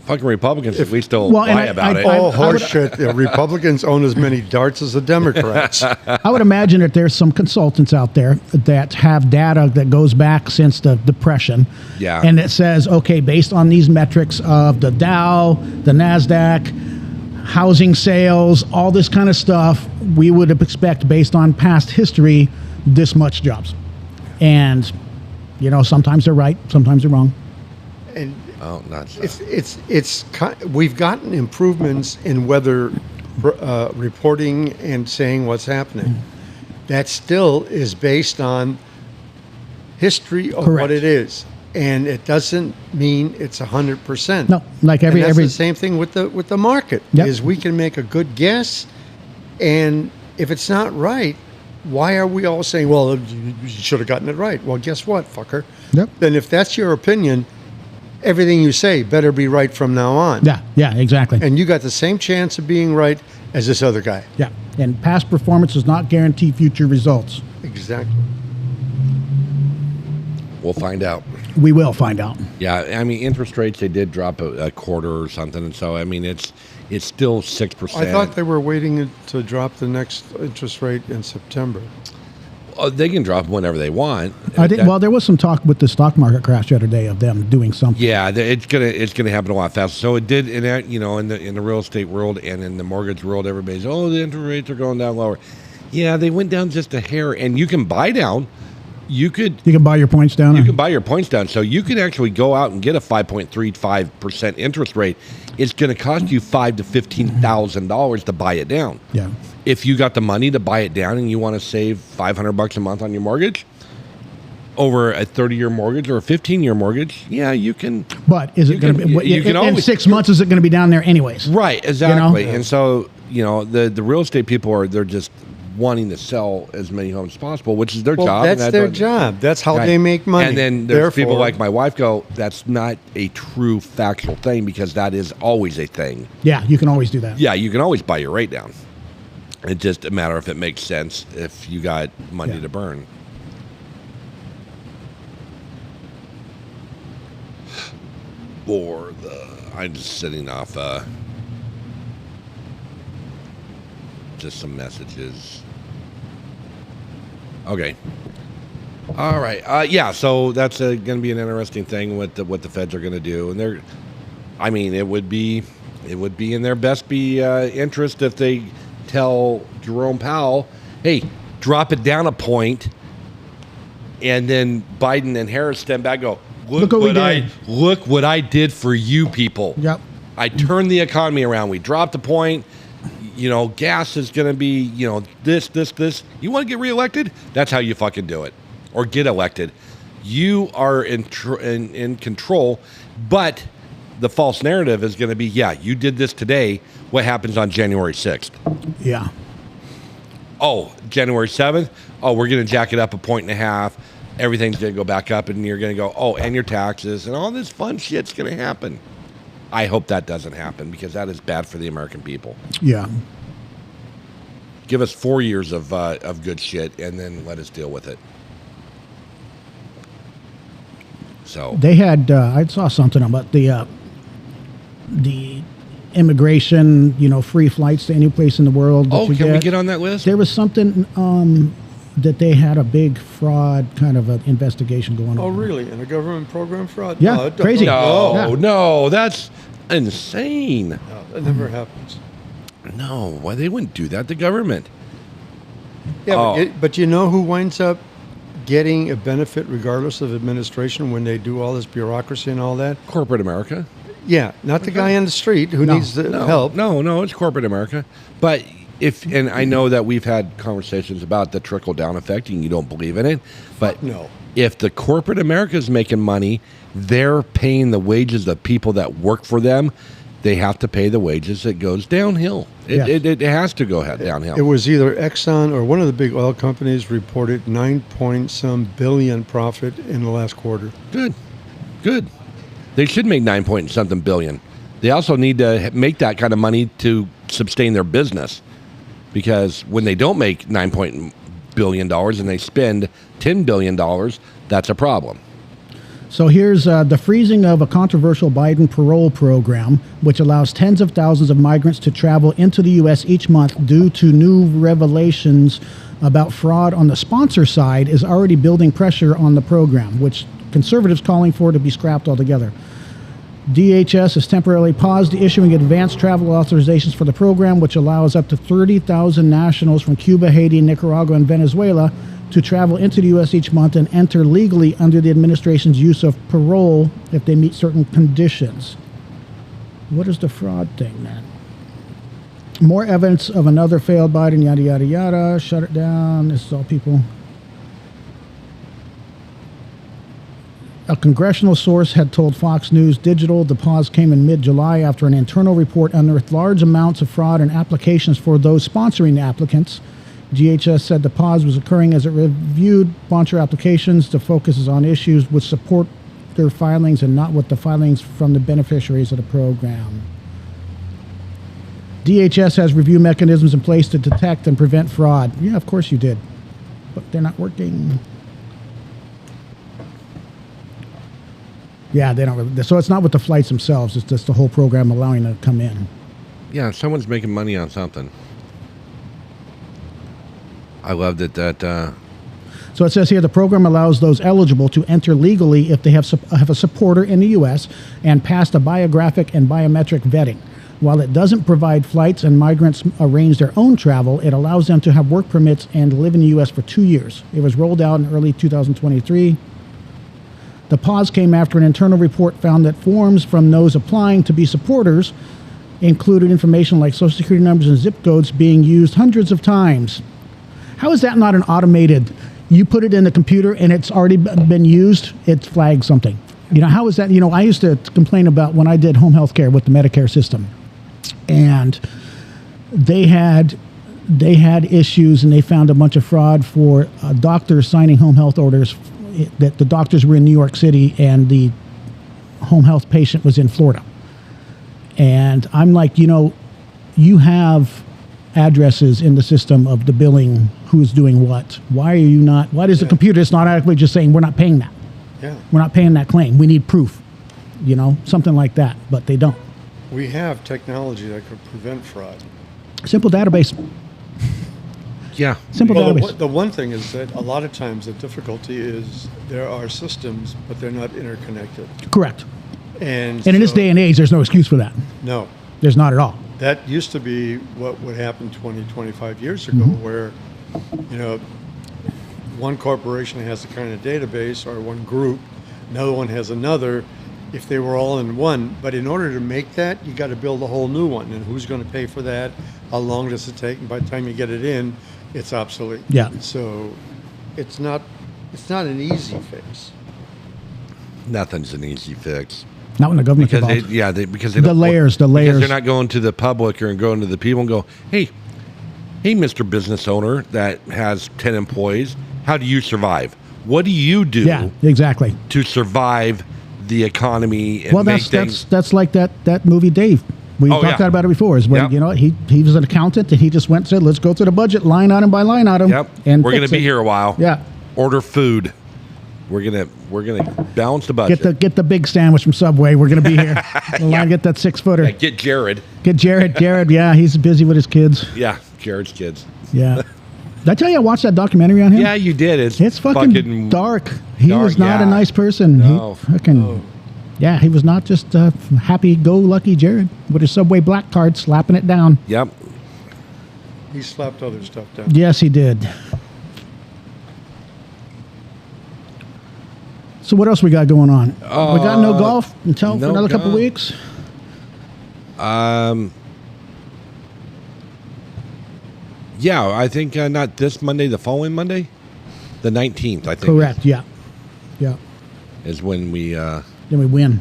Fucking Republicans at least don't lie about it. Oh, horseshit. The Republicans own as many darts as the Democrats. I would imagine that there's some consultants out there that have data that goes back since the Depression. Yeah. And it says, okay, based on these metrics of the Dow, the NASDAQ, housing sales, all this kind of stuff, we would expect based on past history, this much jobs. And, sometimes they're right, sometimes they're wrong. And not so. We've gotten improvements in weather reporting and saying what's happening. That still is based on history of Correct. what it is, and it doesn't mean it's 100%. No, like and that's the same thing with the market. Yep. Is we can make a good guess, and if it's not right, why are we all saying, well, you should have gotten it right? Well, guess what, fucker? Yep. Then if that's your opinion, everything you say better be right from now on. Yeah, exactly. And you got the same chance of being right as this other guy. Yeah, and past performance does not guarantee future results. Exactly. We'll find out. We will find out. Yeah, I mean, interest rates, they did drop a quarter or something. And so, I mean, it's still 6%. I thought they were waiting to drop the next interest rate in September. They can drop whenever they want. There was some talk with the stock market crash the other day of them doing something. Yeah, it's gonna happen a lot faster. So it did in the real estate world and in the mortgage world, everybody's the interest rates are going down lower. Yeah, they went down just a hair, and you can buy down. You can buy your points down. You can buy your points down, so you can actually go out and get a 5.35% interest rate. It's going to cost you $5,000 to $15,000 to buy it down. Yeah. If you got the money to buy it down and you want to save $500 a month on your mortgage over a 30-year mortgage or a 15-year mortgage, yeah, you can. But is it going to be? You can in 6 months, is it going to be down there anyways? Right. Exactly. And so the real estate people they're just wanting to sell as many homes as possible, which is their job. That's their job. That's how they make money. And then there's people like my wife go, that's not a true factual thing because that is always a thing. Yeah, you can always do that. Yeah, you can always buy your rate down. It's just a matter if it makes sense if you got money to burn. I'm just sitting off just some messages. Okay. All right. Yeah. So that's going to be an interesting thing with what the feds are going to do, and it would be in their best interest if they tell Jerome Powell, hey, drop it down a point, and then Biden and Harris stand back and go, look what I did for you people. Yep. I turned the economy around. We dropped the point. Gas is going to be, this. You want to get reelected? That's how you fucking do it. Or get elected. You are in control, but the false narrative is going to be, yeah, you did this today. What happens on January 6th? Yeah. Oh, January 7th? Oh, we're going to jack it up 1.5 points. Everything's going to go back up, and you're going to go, oh, and your taxes, and all this fun shit's going to happen. I hope that doesn't happen, because that is bad for the American people. Yeah. Give us 4 years of good shit, and then let us deal with it. So they had. I saw something about the immigration. Free flights to any place in the world. Oh, can we get on that list? There was something that they had a big fraud kind of an investigation going on. Oh, really? In a government program fraud? Yeah, No, crazy. No, that's insane. No, that never happens. No, why they wouldn't do that? The government. Yeah, but you know who winds up getting a benefit regardless of administration when they do all this bureaucracy and all that? Corporate America. Yeah, not the guy on the street who needs the help. No, it's corporate America. But and I know that we've had conversations about the trickle-down effect, and you don't believe in it. But no. If the corporate America is making money, they're paying the wages of people that work for them. They have to pay the wages. It goes downhill. It has to go downhill. It was either Exxon or one of the big oil companies reported 9-point-some billion profit in the last quarter. Good. They should make 9-point-something billion. They also need to make that kind of money to sustain their business. Because when they don't make $9 billion and they spend $10 billion, that's a problem. So here's the freezing of a controversial Biden parole program, which allows tens of thousands of migrants to travel into the U.S. each month due to new revelations about fraud on the sponsor side, is already building pressure on the program, which conservatives calling for to be scrapped altogether. DHS has temporarily paused issuing advanced travel authorizations for the program, which allows up to 30,000 nationals from Cuba, Haiti, Nicaragua, and Venezuela to travel into the U.S. each month and enter legally under the administration's use of parole if they meet certain conditions. What is the fraud thing, man? More evidence of another failed Biden, yada, yada, yada. Shut it down. This is all people. A congressional source had told Fox News Digital the pause came in mid-July after an internal report unearthed large amounts of fraud in applications for those sponsoring the applicants. DHS said the pause was occurring as it reviewed sponsor applications. The focus is on issues with support their filings and not with the filings from the beneficiaries of the program. DHS has review mechanisms in place to detect and prevent fraud. Yeah, of course you did. But they're not working. Yeah, they don't really. So it's not with the flights themselves. It's just the whole program allowing them to come in. Yeah, someone's making money on something. I loved it that. So it says here the program allows those eligible to enter legally if they have a supporter in the U.S. and passed a biographic and biometric vetting. While it doesn't provide flights and migrants arrange their own travel, it allows them to have work permits and live in the U.S. for 2 years. It was rolled out in early 2023. The pause came after an internal report found that forms from those applying to be supporters included information like social security numbers and zip codes being used hundreds of times. How is that not an automated? You put it in the computer and it's already been used, it flags something. How is that? I used to complain about when I did home health care with the Medicare system. And they had issues and they found a bunch of fraud for doctors signing home health orders that the doctors were in New York City and the home health patient was in Florida. And I'm like, you have addresses in the system of the billing, who's doing what. Why is the computer just not adequately just saying we're not paying that? Yeah. We're not paying that claim. We need proof, something like that, but they don't. We have technology that could prevent fraud. Simple database. Yeah. Simple Well, database. the one thing is that a lot of times the difficulty is there are systems, but they're not interconnected. Correct. And And in this so- day and age, there's no excuse for that. no, There's not at all. that used to be what would happen 20, 25 years ago, where, one corporation has a kind of database or one group, another one has another, if they were all in one. But in order to make that, you got to build a whole new one. And who's going to pay for that? How long does it take? And by the time you get it in, it's obsolete. Yeah. So it's not an easy fix. Nothing's an easy fix. Not when the government's Because involved. because they The don't- layers. Because they're not going to the public or going to the people and go, hey, Mr. Business Owner that has 10 employees, how do you survive? What do you do Yeah, exactly. to survive the economy and Well, make that's things? that's like that movie Dave. We Oh, talked yeah. about it before. Is when Yep. he was an accountant and he just went and said, let's go through the budget line item by line item. Yep. And We're going fix to be it. here a while. Yeah. Order food. We're gonna balance the budget. Get the big sandwich from Subway. We're gonna be here. The line, get that 6-footer. Yeah, get Jared. Get Jared. Jared, yeah, he's busy with his kids. Yeah, Jared's kids. Yeah. Did I tell you I watched that documentary on him? Yeah, you did. It's fucking dark. He dark, was not a yeah. nice person. No. He fucking, yeah, he was not just happy-go-lucky Jared with his Subway black card slapping it down. Yep. He slapped other stuff down. Yes, he did. So what else we got going on? We got no golf until for no another couple golf. weeks. Yeah, I think not this Monday, the following Monday, the 19th. I think. Correct. Yeah. Yeah. Is when we. Then we win.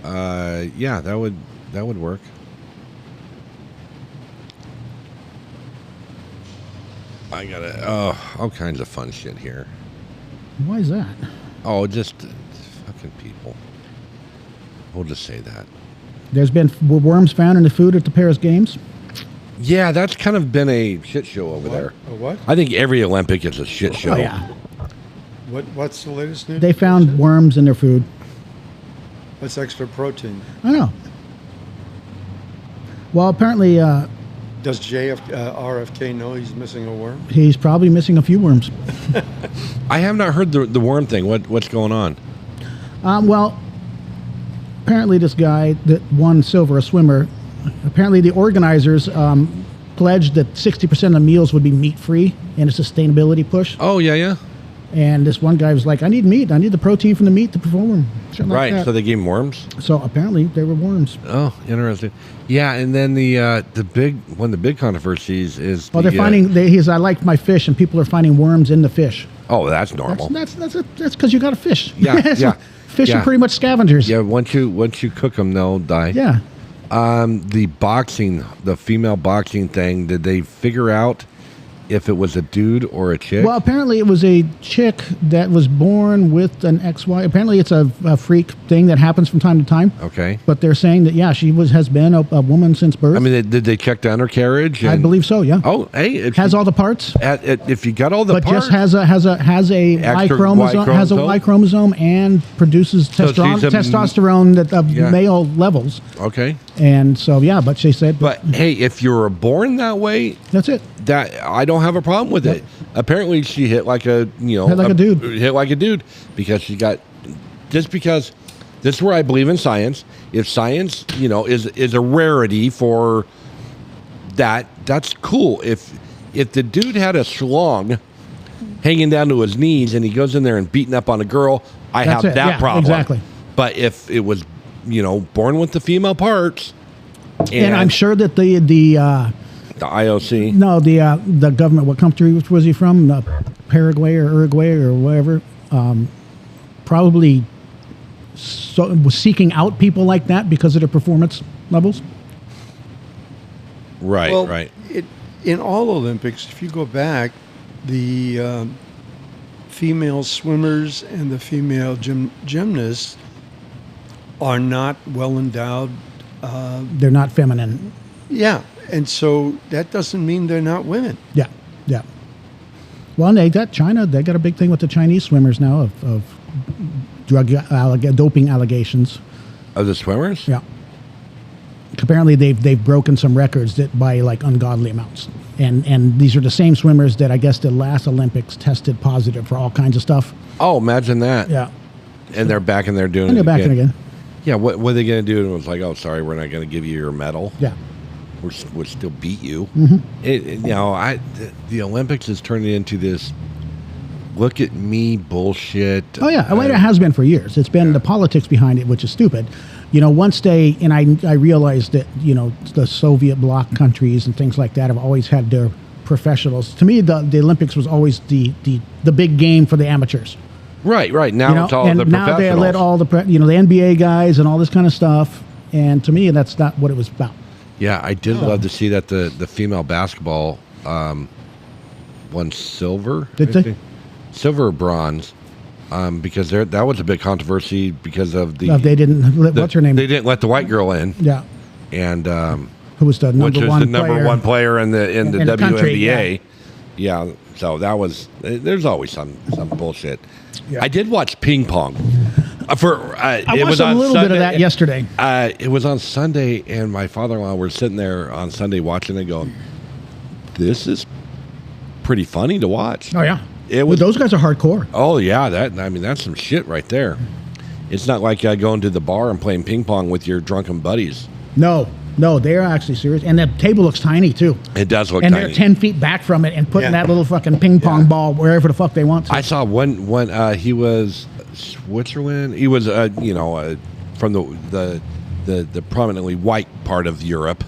Yeah, that would work. I got all kinds of fun shit here. Why is that? Oh, just fucking people. We'll just say that. There's been worms found in the food at the Paris Games. Yeah, that's kind of been a shit show over there. A what? I think every Olympic is a shit show. Oh yeah. What's the latest news? They found worms in their food. That's extra protein. I know. Well, apparently Does RFK know he's missing a worm? he's probably missing a few worms. I have not heard the worm thing. What's going on? Well, apparently this guy that won silver, a swimmer, apparently the organizers pledged that 60% of the meals would be meat-free in a sustainability push. Oh yeah. And this one guy was like, I need meat. I need the protein from the meat to perform. Something like Right. that. So they gave him worms. So apparently they were worms. Oh, interesting. Yeah, and then the one of the big controversies is. Oh, they're finding. I like my fish, and people are finding worms in the fish. Oh, that's normal. That's because you got a fish. Yeah, yeah, Fish yeah. are pretty much scavengers. Yeah, once you cook them, they'll die. Yeah. The female boxing thing. Did they figure out if it was a dude or a chick? Well, apparently it was a chick that was born with an XY. Apparently it's a freak thing that happens from time to time. Okay. But they're saying that she has been a woman since birth. I mean, did they check the undercarriage? I believe so. Yeah. Oh, hey, Has all the parts. if you got all the But parts, just has a Y Extra chromosome, Y has a Y chromosome and produces So she's a- testosterone of Yeah. male levels. okay. And so but she said, But hey, if you were born that way, that's it. that I don't have a problem with it. Apparently, she hit like a Hit like a dude. Hit like a dude because she got just because. This is where I believe in science. If science, is a rarity for that, that's cool. If the dude had a schlong hanging down to his knees and he goes in there and beating up on a girl, I That's have it. that Yeah, problem. exactly. But if it was, born with the female parts, And I'm sure that the the IOC. No, the government. What country was he from? Paraguay or Uruguay or whatever. Probably was seeking out people like that because of their performance levels. Right, Well, right. In all Olympics, if you go back, the female swimmers and the female gymnasts are not well endowed. They're not feminine. Yeah, and so that doesn't mean they're not women. Yeah, yeah. Well, they got China. They got a big thing with the Chinese swimmers now of doping allegations. Of the swimmers? Yeah. apparently they've broken some records that by like ungodly amounts. And these are the same swimmers that I guess the last Olympics tested positive for all kinds of stuff. Oh, imagine that. Yeah. And they're back and they're doing And they're back in again. Yeah, what are they going to do? And it was like, oh, sorry, we're not going to give you your medal. Yeah. We'll still beat you. Mm-hmm. The Olympics has turned into this look at me bullshit. Oh, yeah. Well, it has been for years. It's been the politics behind it, which is stupid. Once and I realized that, the Soviet bloc countries and things like that have always had their professionals. To me, the Olympics was always the big game for the amateurs. Right. Now it's all and the now professionals. they let all the NBA guys and all this kind of stuff. And to me, that's not what it was about. Yeah, I did love to see that the female basketball won silver. Did they? Silver or bronze. Because that was a big controversy because of the... They didn't let, what's her name? They didn't let the white girl in. Yeah. And... who was the number one player? Which was the number one player in the WNBA. Country, yeah, so that was... There's always some bullshit. Yeah. I did watch ping pong. I watched a little bit of that yesterday. It was on Sunday, and my father-in-law were sitting there on Sunday watching it going, this is pretty funny to watch. Oh, yeah. Those guys are hardcore. Oh, yeah. That's some shit right there. It's not like going to the bar and playing ping pong with your drunken buddies. No, they're actually serious. And the table looks tiny, too. It does look tiny. tiny. And they're 10 feet back from it and putting that little fucking ping pong ball wherever the fuck they want to. I saw one he was Switzerland. He was, from the prominently white part of Europe,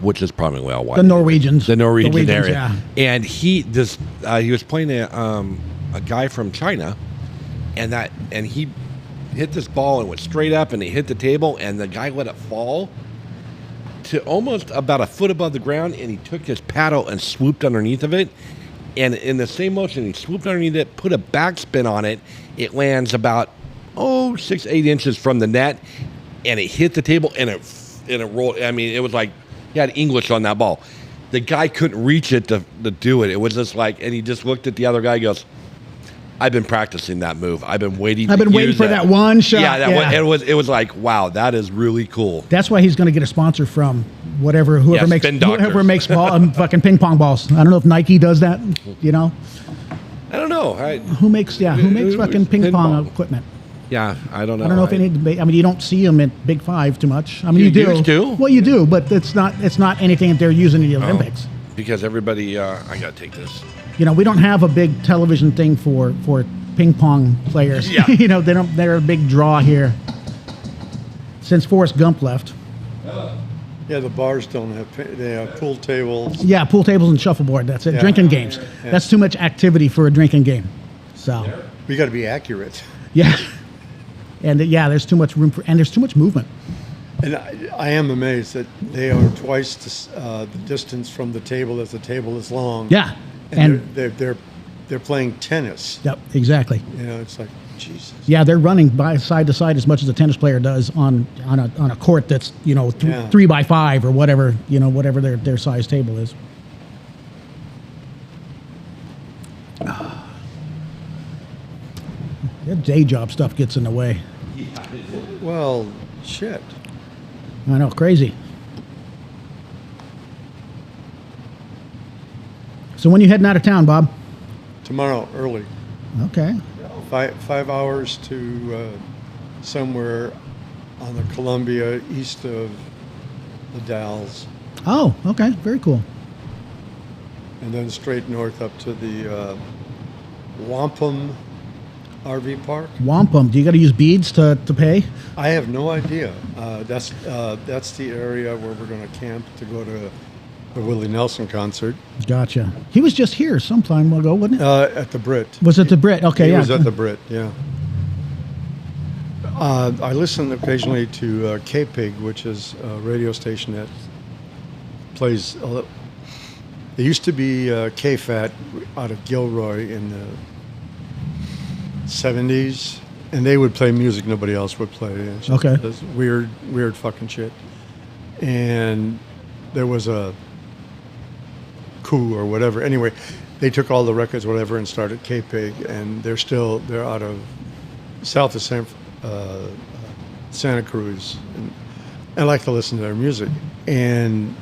which is prominently all white. The Norwegians. The Norwegian area. Yeah. And he was playing a guy from China, and he hit this ball and went straight up, and he hit the table, and the guy let it fall to almost about a foot above the ground, and he took his paddle and swooped underneath of it. And in the same motion, he swooped underneath it, put a backspin on it. It lands about 6-8 inches from the net, and it hit the table, and it rolled. It was like he had English on that ball. The guy couldn't reach it to do it. It was just like, and he just looked at the other guy and goes, I've been practicing that move. I've been waiting for that one shot. Yeah, it was like, wow, that is really cool. That's why he's going to get a sponsor from whoever makes fucking ping pong balls. I don't know if Nike does that, I don't know. Who makes fucking ping pong equipment? Yeah, I don't know. I don't know if they need to you don't see them at Big Five too much. You do. Used to. Well, you do, but it's not anything that they're using in the Olympics. Because everybody, I got to take this. We don't have a big television thing for ping pong players. Yeah. They're a big draw here. Since Forrest Gump left. Yeah, the bars don't have. They have pool tables. Yeah, pool tables and shuffleboard. That's it. Yeah. Drinking games. Yeah. That's too much activity for a drinking game. So. We got to be accurate. Yeah. And there's too much room and there's too much movement. And I am amazed that they are twice the distance from the table as the table is long. Yeah. And they're playing tennis. Yep, exactly. It's like, Jesus. Yeah, they're running by side to side as much as a tennis player does on a court that's 3x5 or whatever whatever their size table is. That day job stuff gets in the way. Well, shit. I know, crazy. So when you heading out of town, Bob? Tomorrow, early. Okay. 5 hours to somewhere on the Columbia, east of the Dalles. Oh, okay. Very cool. And then straight north up to the Wampum RV park. Wampum. Do you got to use beads to pay? I have no idea. That's the area where we're going to camp to go to the Willie Nelson concert. Gotcha. He was just here some time ago, wasn't it? At the Brit. Was it the Brit? Okay, He yeah. was at the Brit, yeah. I listen occasionally to K-Pig, which is a radio station that plays... It used to be K-Fat out of Gilroy in the 70s, and they would play music nobody else would play. It's just Okay. this weird fucking shit. And there was a coup or whatever. Anyway, they took all the records, whatever, and started K-Pig, and they're out of south of Santa Cruz. And I like to listen to their music. And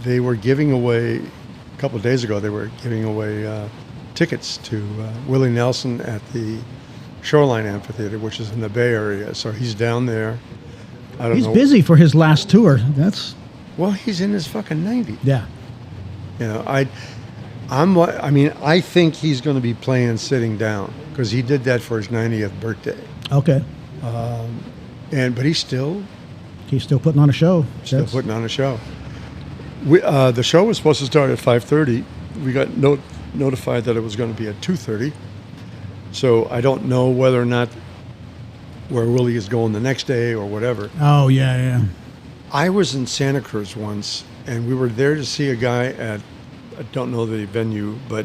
they were giving away, a couple of days ago, they were giving away tickets to Willie Nelson at the Shoreline Amphitheater, which is in the Bay Area. So he's down there. I don't know. He's busy for his last tour. Well, he's in his fucking 90s. Yeah. You know, I think he's going to be playing sitting down because he did that for his 90th birthday. Okay. But he's still putting on a show. putting on a show. The show was supposed to start at 5:30. We got notified that it was going to be at 2:30. So I don't know whether or not where Willie is going the next day or whatever. Oh, yeah. I was in Santa Cruz once, and we were there to see a guy at, I don't know the venue, but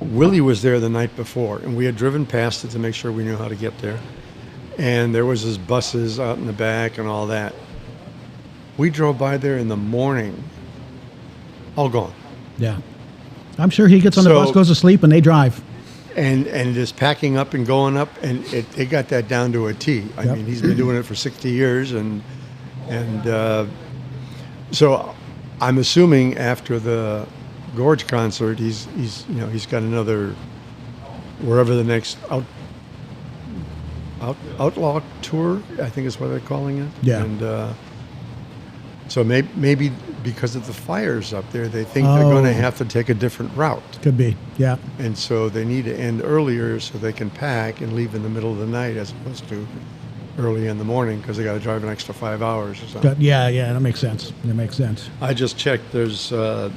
Willie was there the night before, and we had driven past it to make sure we knew how to get there. And there was his buses out in the back and all that. We drove by there in the morning, all gone. Yeah. I'm sure he gets on the bus, goes to sleep, and they drive. And just packing up and going up, and they got that down to a T. I mean, he's been doing it for 60 years, and so I'm assuming after the Gorge concert, he's got another, wherever the next outlaw tour, I think is what they're calling it. Yeah. And so maybe because of the fires up there, they think they're going to have to take a different route. Could be, yeah. And so they need to end earlier so they can pack and leave in the middle of the night as opposed to early in the morning because they got to drive an extra 5 hours or something. Yeah, that makes sense. I just checked. There's no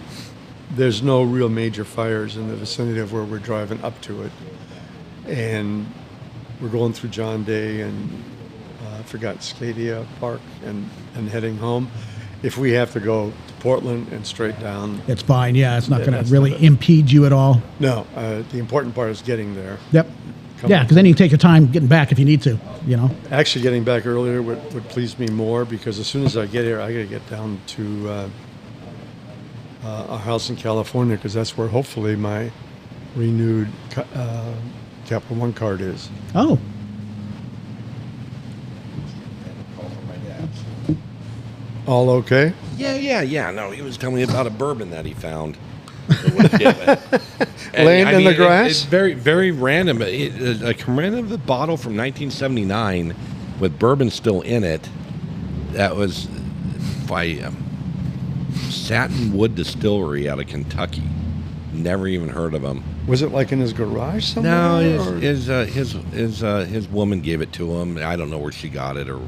real major fires in the vicinity of where we're driving up to it. And we're going through John Day and I forgot Scadia Park and heading home. If we have to go to Portland and straight down, it's fine. Yeah, it's not going to really impede you at all. No, the important part is getting there. Yep. Yeah, because then you can take your time getting back if you need to. Actually, getting back earlier would please me more because as soon as I get here, I got to get down to our house in California because that's where hopefully my renewed Capital One card is. Oh. All okay? Yeah. No, he was telling me about a bourbon that he found. Laying in the grass? It's very, very random. A commemorative bottle from 1979 with bourbon still in it. That was by Satin Wood Distillery out of Kentucky. Never even heard of him. Was it like in his garage somewhere? No, his woman gave it to him. I don't know where she got it or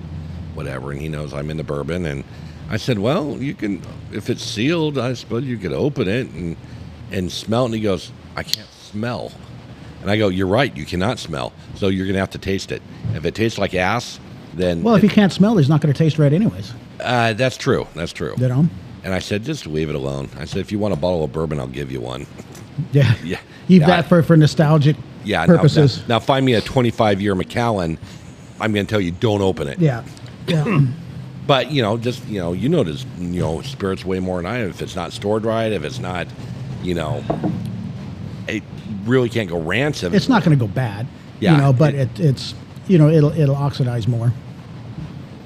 whatever, and he knows I'm into bourbon. And I said, well, you can, if it's sealed, I suppose you could open it and smell it. And he goes, I can't smell. And I go, you're right, you cannot smell. So you're going to have to taste it. If it tastes like ass, then... Well, if he can't smell, he's not going to taste right anyways. That's true. And I said, just leave it alone. I said, if you want a bottle of bourbon, I'll give you one. Yeah. Leave that for nostalgic purposes. Now find me a 25-year Macallan. I'm going to tell you, don't open it. Yeah. But, you notice, spirits way more than I am. If it's not stored right, if it's not, it really can't go rancid. It's not going to go bad. Yeah. But it's it'll oxidize more.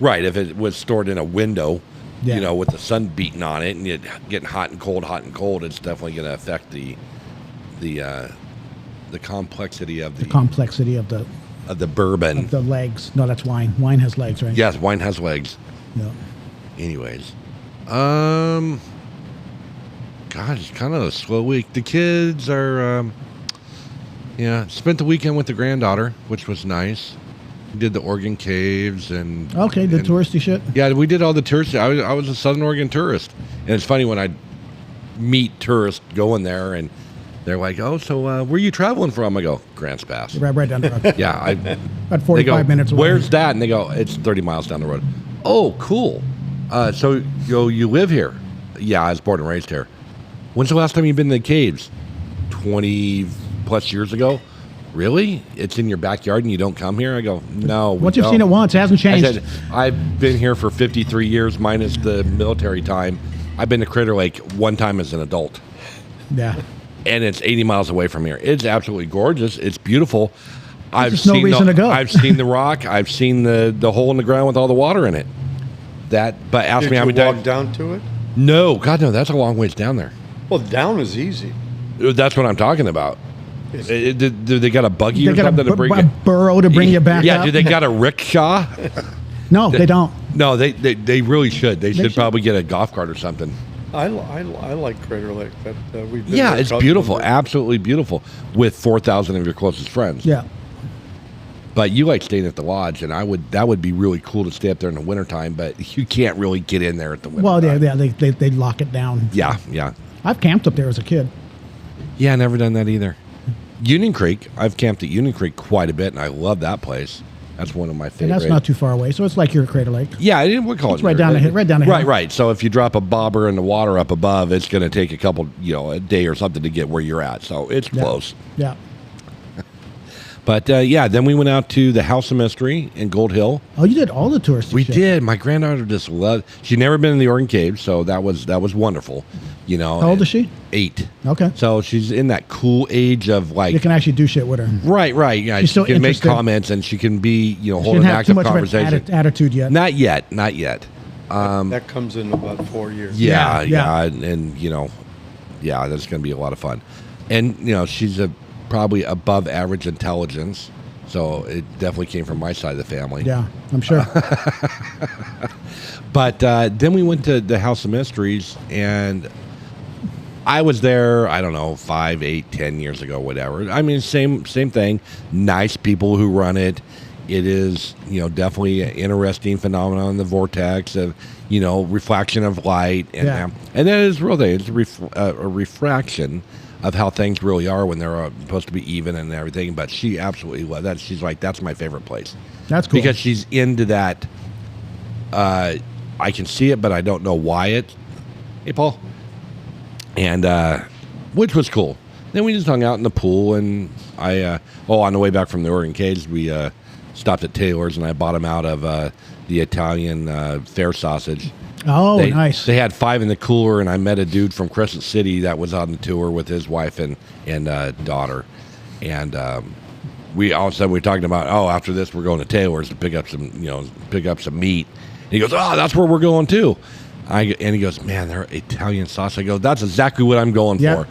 Right. If it was stored in a window, Yeah. With the sun beating on it and it getting hot and cold, it's definitely going to affect the complexity of the bourbon. Of the legs. No, that's wine. Wine has legs, right? Yes, wine has legs. Yeah. Anyways, God, it's kind of a slow week. The kids are, spent the weekend with the granddaughter, which was nice. We did the Oregon caves and touristy shit. Yeah, we did all the touristy. I was a Southern Oregon tourist, and it's funny when I meet tourists going there and they're like, "Oh, so where are you traveling from?" I go, "Grants Pass." Right down the road. Yeah, about 45 minutes away. Where's that? And they go, "It's 30 miles down the road." Oh, cool. So you live here? Yeah, I was born and raised here. When's the last time you've been to the caves? 20 plus years ago. Really? It's in your backyard and you don't come here? I go, no. Once you've seen it once, it hasn't changed. I said, I've been here for 53 years minus the military time. I've been to Crater Lake one time as an adult. Yeah. And it's 80 miles away from here. It's absolutely gorgeous. It's beautiful. There's no reason to go. I've seen the rock. I've seen the hole in the ground with all the water in it. that. But ask Did me how you many walk times. down to it? No, God, no. That's a long ways down there. Well, down is easy. That's what I'm talking about. Do they got a buggy They or got something to bring a you? burrow to bring you back Yeah, up. do they got a rickshaw? No, they don't. No, they really should. They should should. probably get a golf cart or something. I like Crater Lake. We've been Yeah, there a it's couple beautiful, of years. absolutely beautiful, with 4,000 of your closest friends. Yeah. But you like staying at the lodge, and that would be really cool to stay up there in the wintertime, but you can't really get in there at the winter. Well, they lock it down. Yeah. I've camped up there as a kid. Yeah, never done that either. Union Creek, I've camped at Union Creek quite a bit, and I love that place. That's one of my And favorite. that's not too far away. So it's like you're at Crater Lake. Yeah, I didn't call It's it right down the hill. Right down the hill. Right. So if you drop a bobber in the water up above, it's going to take a couple, a day or something to get where you're at. So it's close. Yeah. But then we went out to the House of Mystery in Gold Hill. Oh, you did all the touristy We shit. did. My granddaughter just loved. She'd never been in the Oregon Caves, so that was wonderful. How old is she? 8. Okay. So she's in that cool age of You can actually do shit with her. Right. Yeah, She's she still can make interested. comments and she can be, She hold didn't an have too active much conversation. of an attitude yet. Not yet. That comes in about 4 years. Yeah, Yeah. and that's going to be a lot of fun. And she's probably above average intelligence, so it definitely came from my side of the family. Yeah, I'm sure. But then we went to the House of Mysteries, and I was there, I don't know, 5, 8, 10 years ago, whatever. I mean, same thing. Nice people who run it. It is, definitely an interesting phenomenon in the vortex of, reflection of light. And, Yeah. and that is real thing. It's a refraction of how things really are when they're supposed to be even and everything. But she absolutely loved that. She's like, that's my favorite place. That's cool. Because she's into that. I can see it, but I don't know why it. Hey, Paul. And which was cool. Then we just hung out in the pool, and on the way back from the Oregon Caves, we stopped at Taylor's, and I bought them out of the Italian fair sausage. Oh, nice. They had 5 in the cooler, and I met a dude from Crescent City that was on the tour with his wife and daughter, and we all of a sudden we were talking about, after this we're going to Taylor's to pick up some meat. And he goes, that's where we're going too. And he goes, man, they're Italian sauce. I go, that's exactly what I'm going for.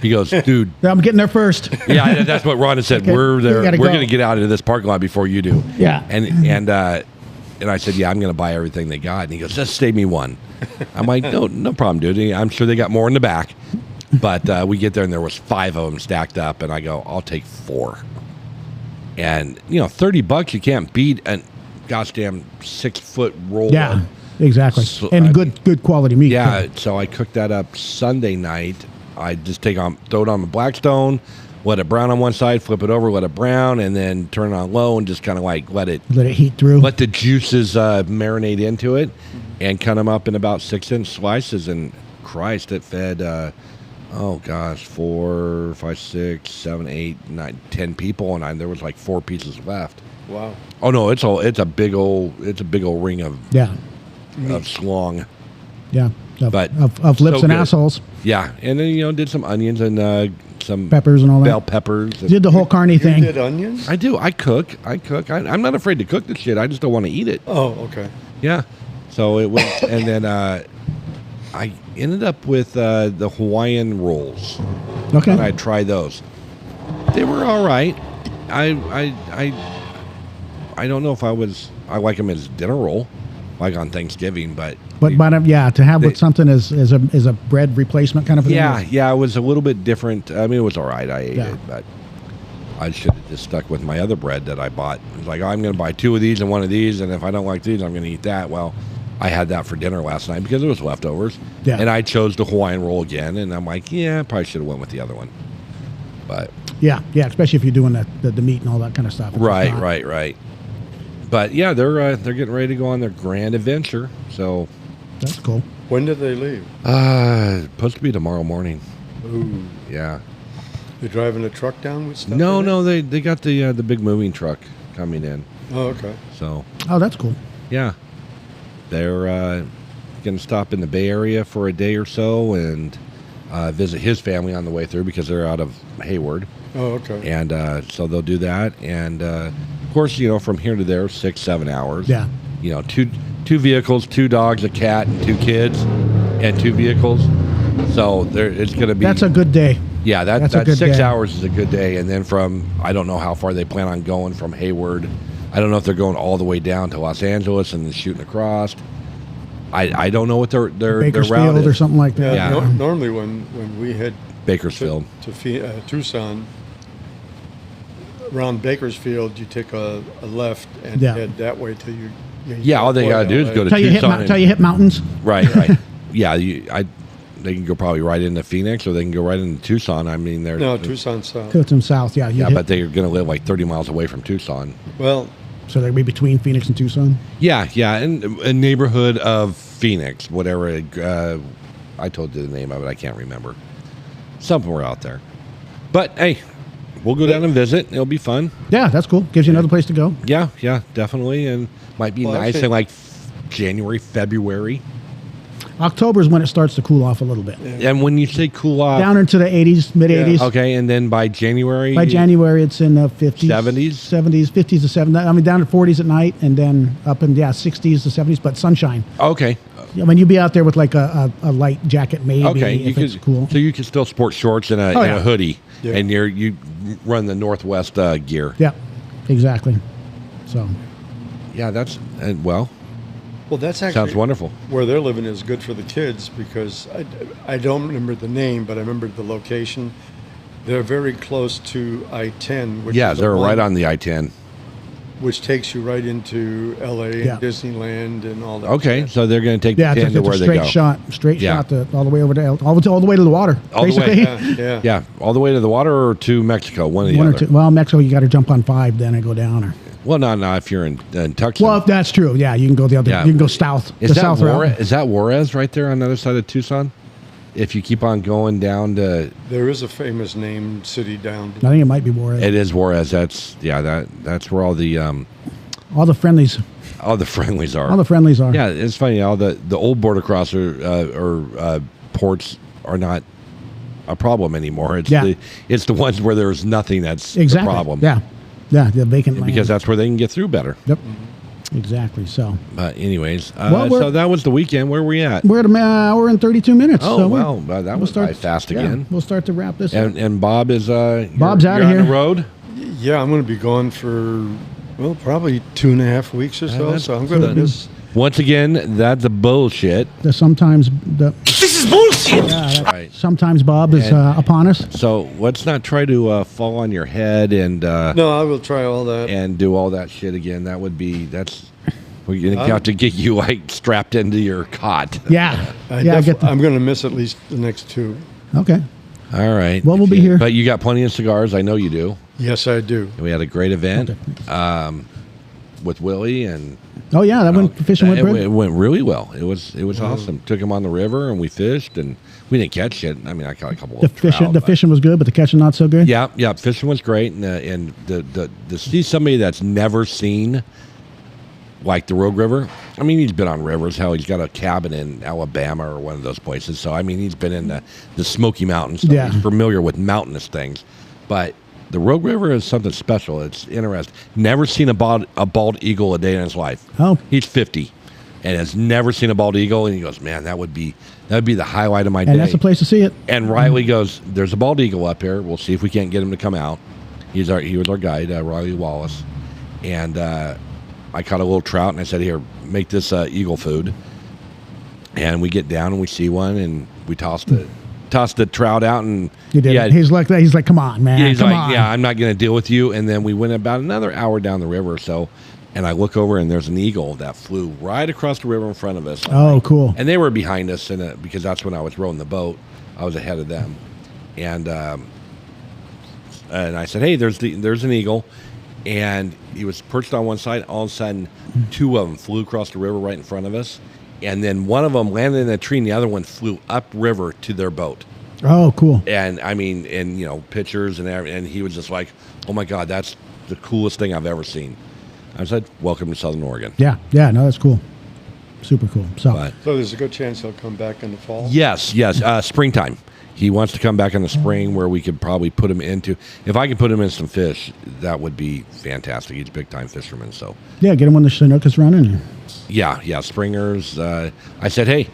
He goes, dude. I'm getting there first. Yeah, that's what Ron had said. Okay, We're there. gotta We're go. going to get out into this parking lot before you do. Yeah. And I said, yeah, I'm going to buy everything they got. And he goes, just save me one. I'm like, no problem, dude. I'm sure they got more in the back. But we get there, and there was 5 of them stacked up. And I go, I'll take 4. And, $30 you can't beat a goddamn 6-foot roll. Yeah, exactly. So, And good quality meat. Yeah, too. so I cooked that up Sunday night. I just throw it on the Blackstone, let it brown on one side, flip it over, let it brown, and then turn it on low and just kind of like let it heat through. let the juices marinate into it, and cut them up in about 6-inch slices. And Christ, it fed 4, 5, 6, 7, 8, 9, 10 people, and there was like 4 pieces left. Wow. Oh no, it's a big old ring of slong. Yeah. But Of lips so and good. assholes. Yeah, and then did some onions and some Peppers and all that. bell peppers. You did the whole carny You thing. did onions? I do. I cook. I'm not afraid to cook this shit. I just don't want to eat it. Oh, okay. Yeah. So it was, and then I ended up with the Hawaiian rolls. Okay. And I tried those. They were all right. I don't know if I like them as dinner roll, like on Thanksgiving, but to have with something as a bread replacement kind of thing. yeah, it was a little bit different. I mean, it was all right. I ate Yeah. it, but I should have just stuck with my other bread that I bought. It was like, I'm going to buy 2 of these and 1 of these, and if I don't like these, I'm going to eat that. Well, I had that for dinner last night because it was leftovers. Yeah. And I chose the Hawaiian roll again, and I'm like, yeah, I probably should have went with the other one. But Yeah, especially if you're doing the meat and all that kind of stuff. It's not- right. But yeah, they're getting ready to go on their grand adventure. So That's cool. When did they leave? supposed to be tomorrow morning. Ooh. Yeah. They're driving a truck down with stuff? No, in it? no, they got the big moving truck coming in. Oh, okay. So Oh, that's cool. yeah, they're going to stop in the Bay Area for a day or so and visit his family on the way through because they're out of Hayward. Oh, okay. And so they'll do that. And of course, from here to there, 6-7 hours. Yeah. Two 2 vehicles, 2 dogs, a cat, and 2 kids, and 2 vehicles. So it's going to be. That's a good day. Yeah, That's a good 6 day. hours is a good day. And then I don't know how far they plan on going from Hayward. I don't know if they're going all the way down to Los Angeles and then shooting across. I don't know what their route Bakersfield is. or something like that. Yeah. Normally, when we head Bakersfield. to Tucson, around Bakersfield, you take a left and head that way till you. Yeah, all they got to do is go to Till you Tucson. hit mountains. Right. Yeah, they can go probably right into Phoenix, or they can go right into Tucson. I mean, Tucson south. Tucson south. Yeah. But they're going to live like 30 miles away from Tucson. Well, so they'll be between Phoenix and Tucson. Yeah, in a neighborhood of Phoenix, whatever. I told you the name of it. I can't remember. Somewhere out there. But hey, we'll go down and visit. It'll be fun. Yeah, that's cool. Gives you another place to go. Yeah, definitely, and might be nice in like January, February. October is when it starts to cool off a little bit. And when you say cool off, Down into the 80s, mid 80s. okay, and then by January, It's in the 50s, 70s? 70s, 50s to 70s. I mean, down to 40s at night, and then up in 60s to 70s, but sunshine. Okay, I mean, you'd be out there with like a light jacket, maybe. okay, if it's cool. So you can still sport shorts and a, Oh, and yeah. a hoodie, Yeah. and you run the Northwest gear. Yeah, exactly. So Yeah, that's well. Well, that's actually Sounds wonderful. Where they're living is good for the kids because I don't remember the name, but I remember the location. They're very close to I-10. Which Yeah, is they're right on the I-10. which takes you right into L.A. Yeah. and Disneyland and all that. Okay, so they're going to take yeah, the 10 it's to a where they straight go. shot, Yeah. all the way over to all the way to the water. All the way, basically. Yeah. all the way to the water or to Mexico, one or the One other. or two. Well, Mexico, you got to jump on 5, then and go down. Or Well, no, if you're in Tucson. well, if that's true. Yeah, you can go the other. Yeah. You can go south. Is the that south route. Is that Juarez right there on the other side of Tucson? If you keep on going down to, There is a famous named city down. I think it might be Juarez. it is Juarez. That's where all the Friendlies. friendlies are. All the friendlies are. Yeah, it's funny. All the old border crosser or ports are not a problem anymore. It's the ones where there's nothing that's Exactly. the problem. Yeah, the vacant land. Because that's where they can get through better. Yep. Exactly. So But anyways, Well, so that was the weekend. Where were we at? we're at an hour and 32 minutes. Oh, so well, that was start by fast yeah, again. We'll start to wrap this up. And Bob is Bob's you're outta on here. the road. Yeah, I'm going to be gone for, probably 2.5 weeks or so. that's So I'm going to good. miss. Once again, that's a bullshit. Sometimes Right. sometimes Bob is And- upon us. So let's not try to fall on your head and No, I will try all that. and do all that shit again. We're gonna have to get you like strapped into your cot. Yeah. I get that. I'm going to miss at least the next 2. Okay. All right. Well, we'll be here. But you got plenty of cigars. I know you do. Yes, I do. We had a great event Okay. with Willie and. Oh yeah, that went fishing went it, good. it went really well. It was awesome. Took him on the river and we fished and we didn't catch shit. I mean, I caught a couple The of trout, but- fishing was good, but the catching not so good. Yeah, fishing was great, and to see somebody that's never seen like the Rogue River. I mean, he's been on rivers. Hell, he's got a cabin in Alabama or one of those places. So I mean, he's been in the Smoky Mountains. So Yeah. he's familiar with mountainous things, but the Rogue River is something special. It's interesting. Never seen a bald eagle a day in his life. Oh. He's 50 and has never seen a bald eagle, and he goes, "Man, that would be the highlight of my day." And that's the place to see it. And Riley goes, "There's a bald eagle up here. We'll see if we can't get him to come out." He was our guide, Riley Wallace, and I caught a little trout, and I said, "Here, make this eagle food." And we get down and we see one, and we tossed the trout out, and He did. yeah, He's like that. He's like, come on, man. yeah, he's come like, on. "Yeah, I'm not going to deal with you." And then we went about another hour down the river or so, and I look over, and there's an eagle that flew right across the river in front of us. Oh, cool. And they were behind us, because that's when I was rowing the boat. I was ahead of them, and I said, "Hey, there's an eagle," and he was perched on one side. All of a sudden, 2 of them flew across the river right in front of us, and then one of them landed in a tree, and the other one flew upriver to their boat. Oh, cool. And I mean, pictures and everything, and he was just like, "Oh my God, that's the coolest thing I've ever seen." I said, "Welcome to Southern Oregon." Yeah. No, that's cool. super cool. So But So there's a good chance he'll come back in the fall. yes, springtime. He wants to come back in the spring where we could probably put him into. If I can put him in some fish, that would be fantastic. He's a big time fisherman, so yeah, get him when the Chinook is running. yeah, springers. I said, hey,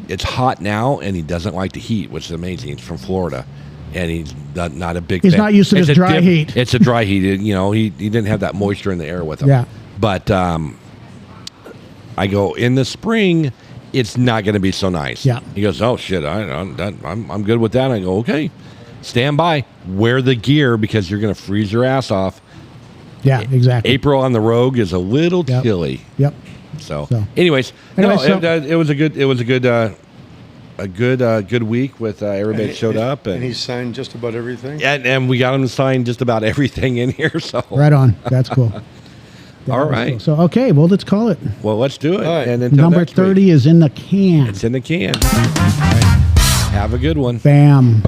it's hot now, and he doesn't like the heat, which is amazing. He's from Florida, and he's not a big. He's fan. not used to It's this a dry heat. It's a dry heat. He didn't have that moisture in the air with him. Yeah. But I go in the spring. It's not going to be so nice. Yeah. He goes, oh shit, I'm good with that. I go, okay, stand by, wear the gear because you're going to freeze your ass off. Yeah, exactly. April on the Rogue is a little Yep. chilly. Yep. So, So- anyways, Anyway, no, it was a good week with everybody that showed up And he signed just about everything. and we got him to sign just about everything in here. So Right on. That's cool. all right, Cool. So okay, well let's call it. well let's do it. All right. And until Number next week, 30 is in the can. it's in the can. All right. Have a good one. Bam.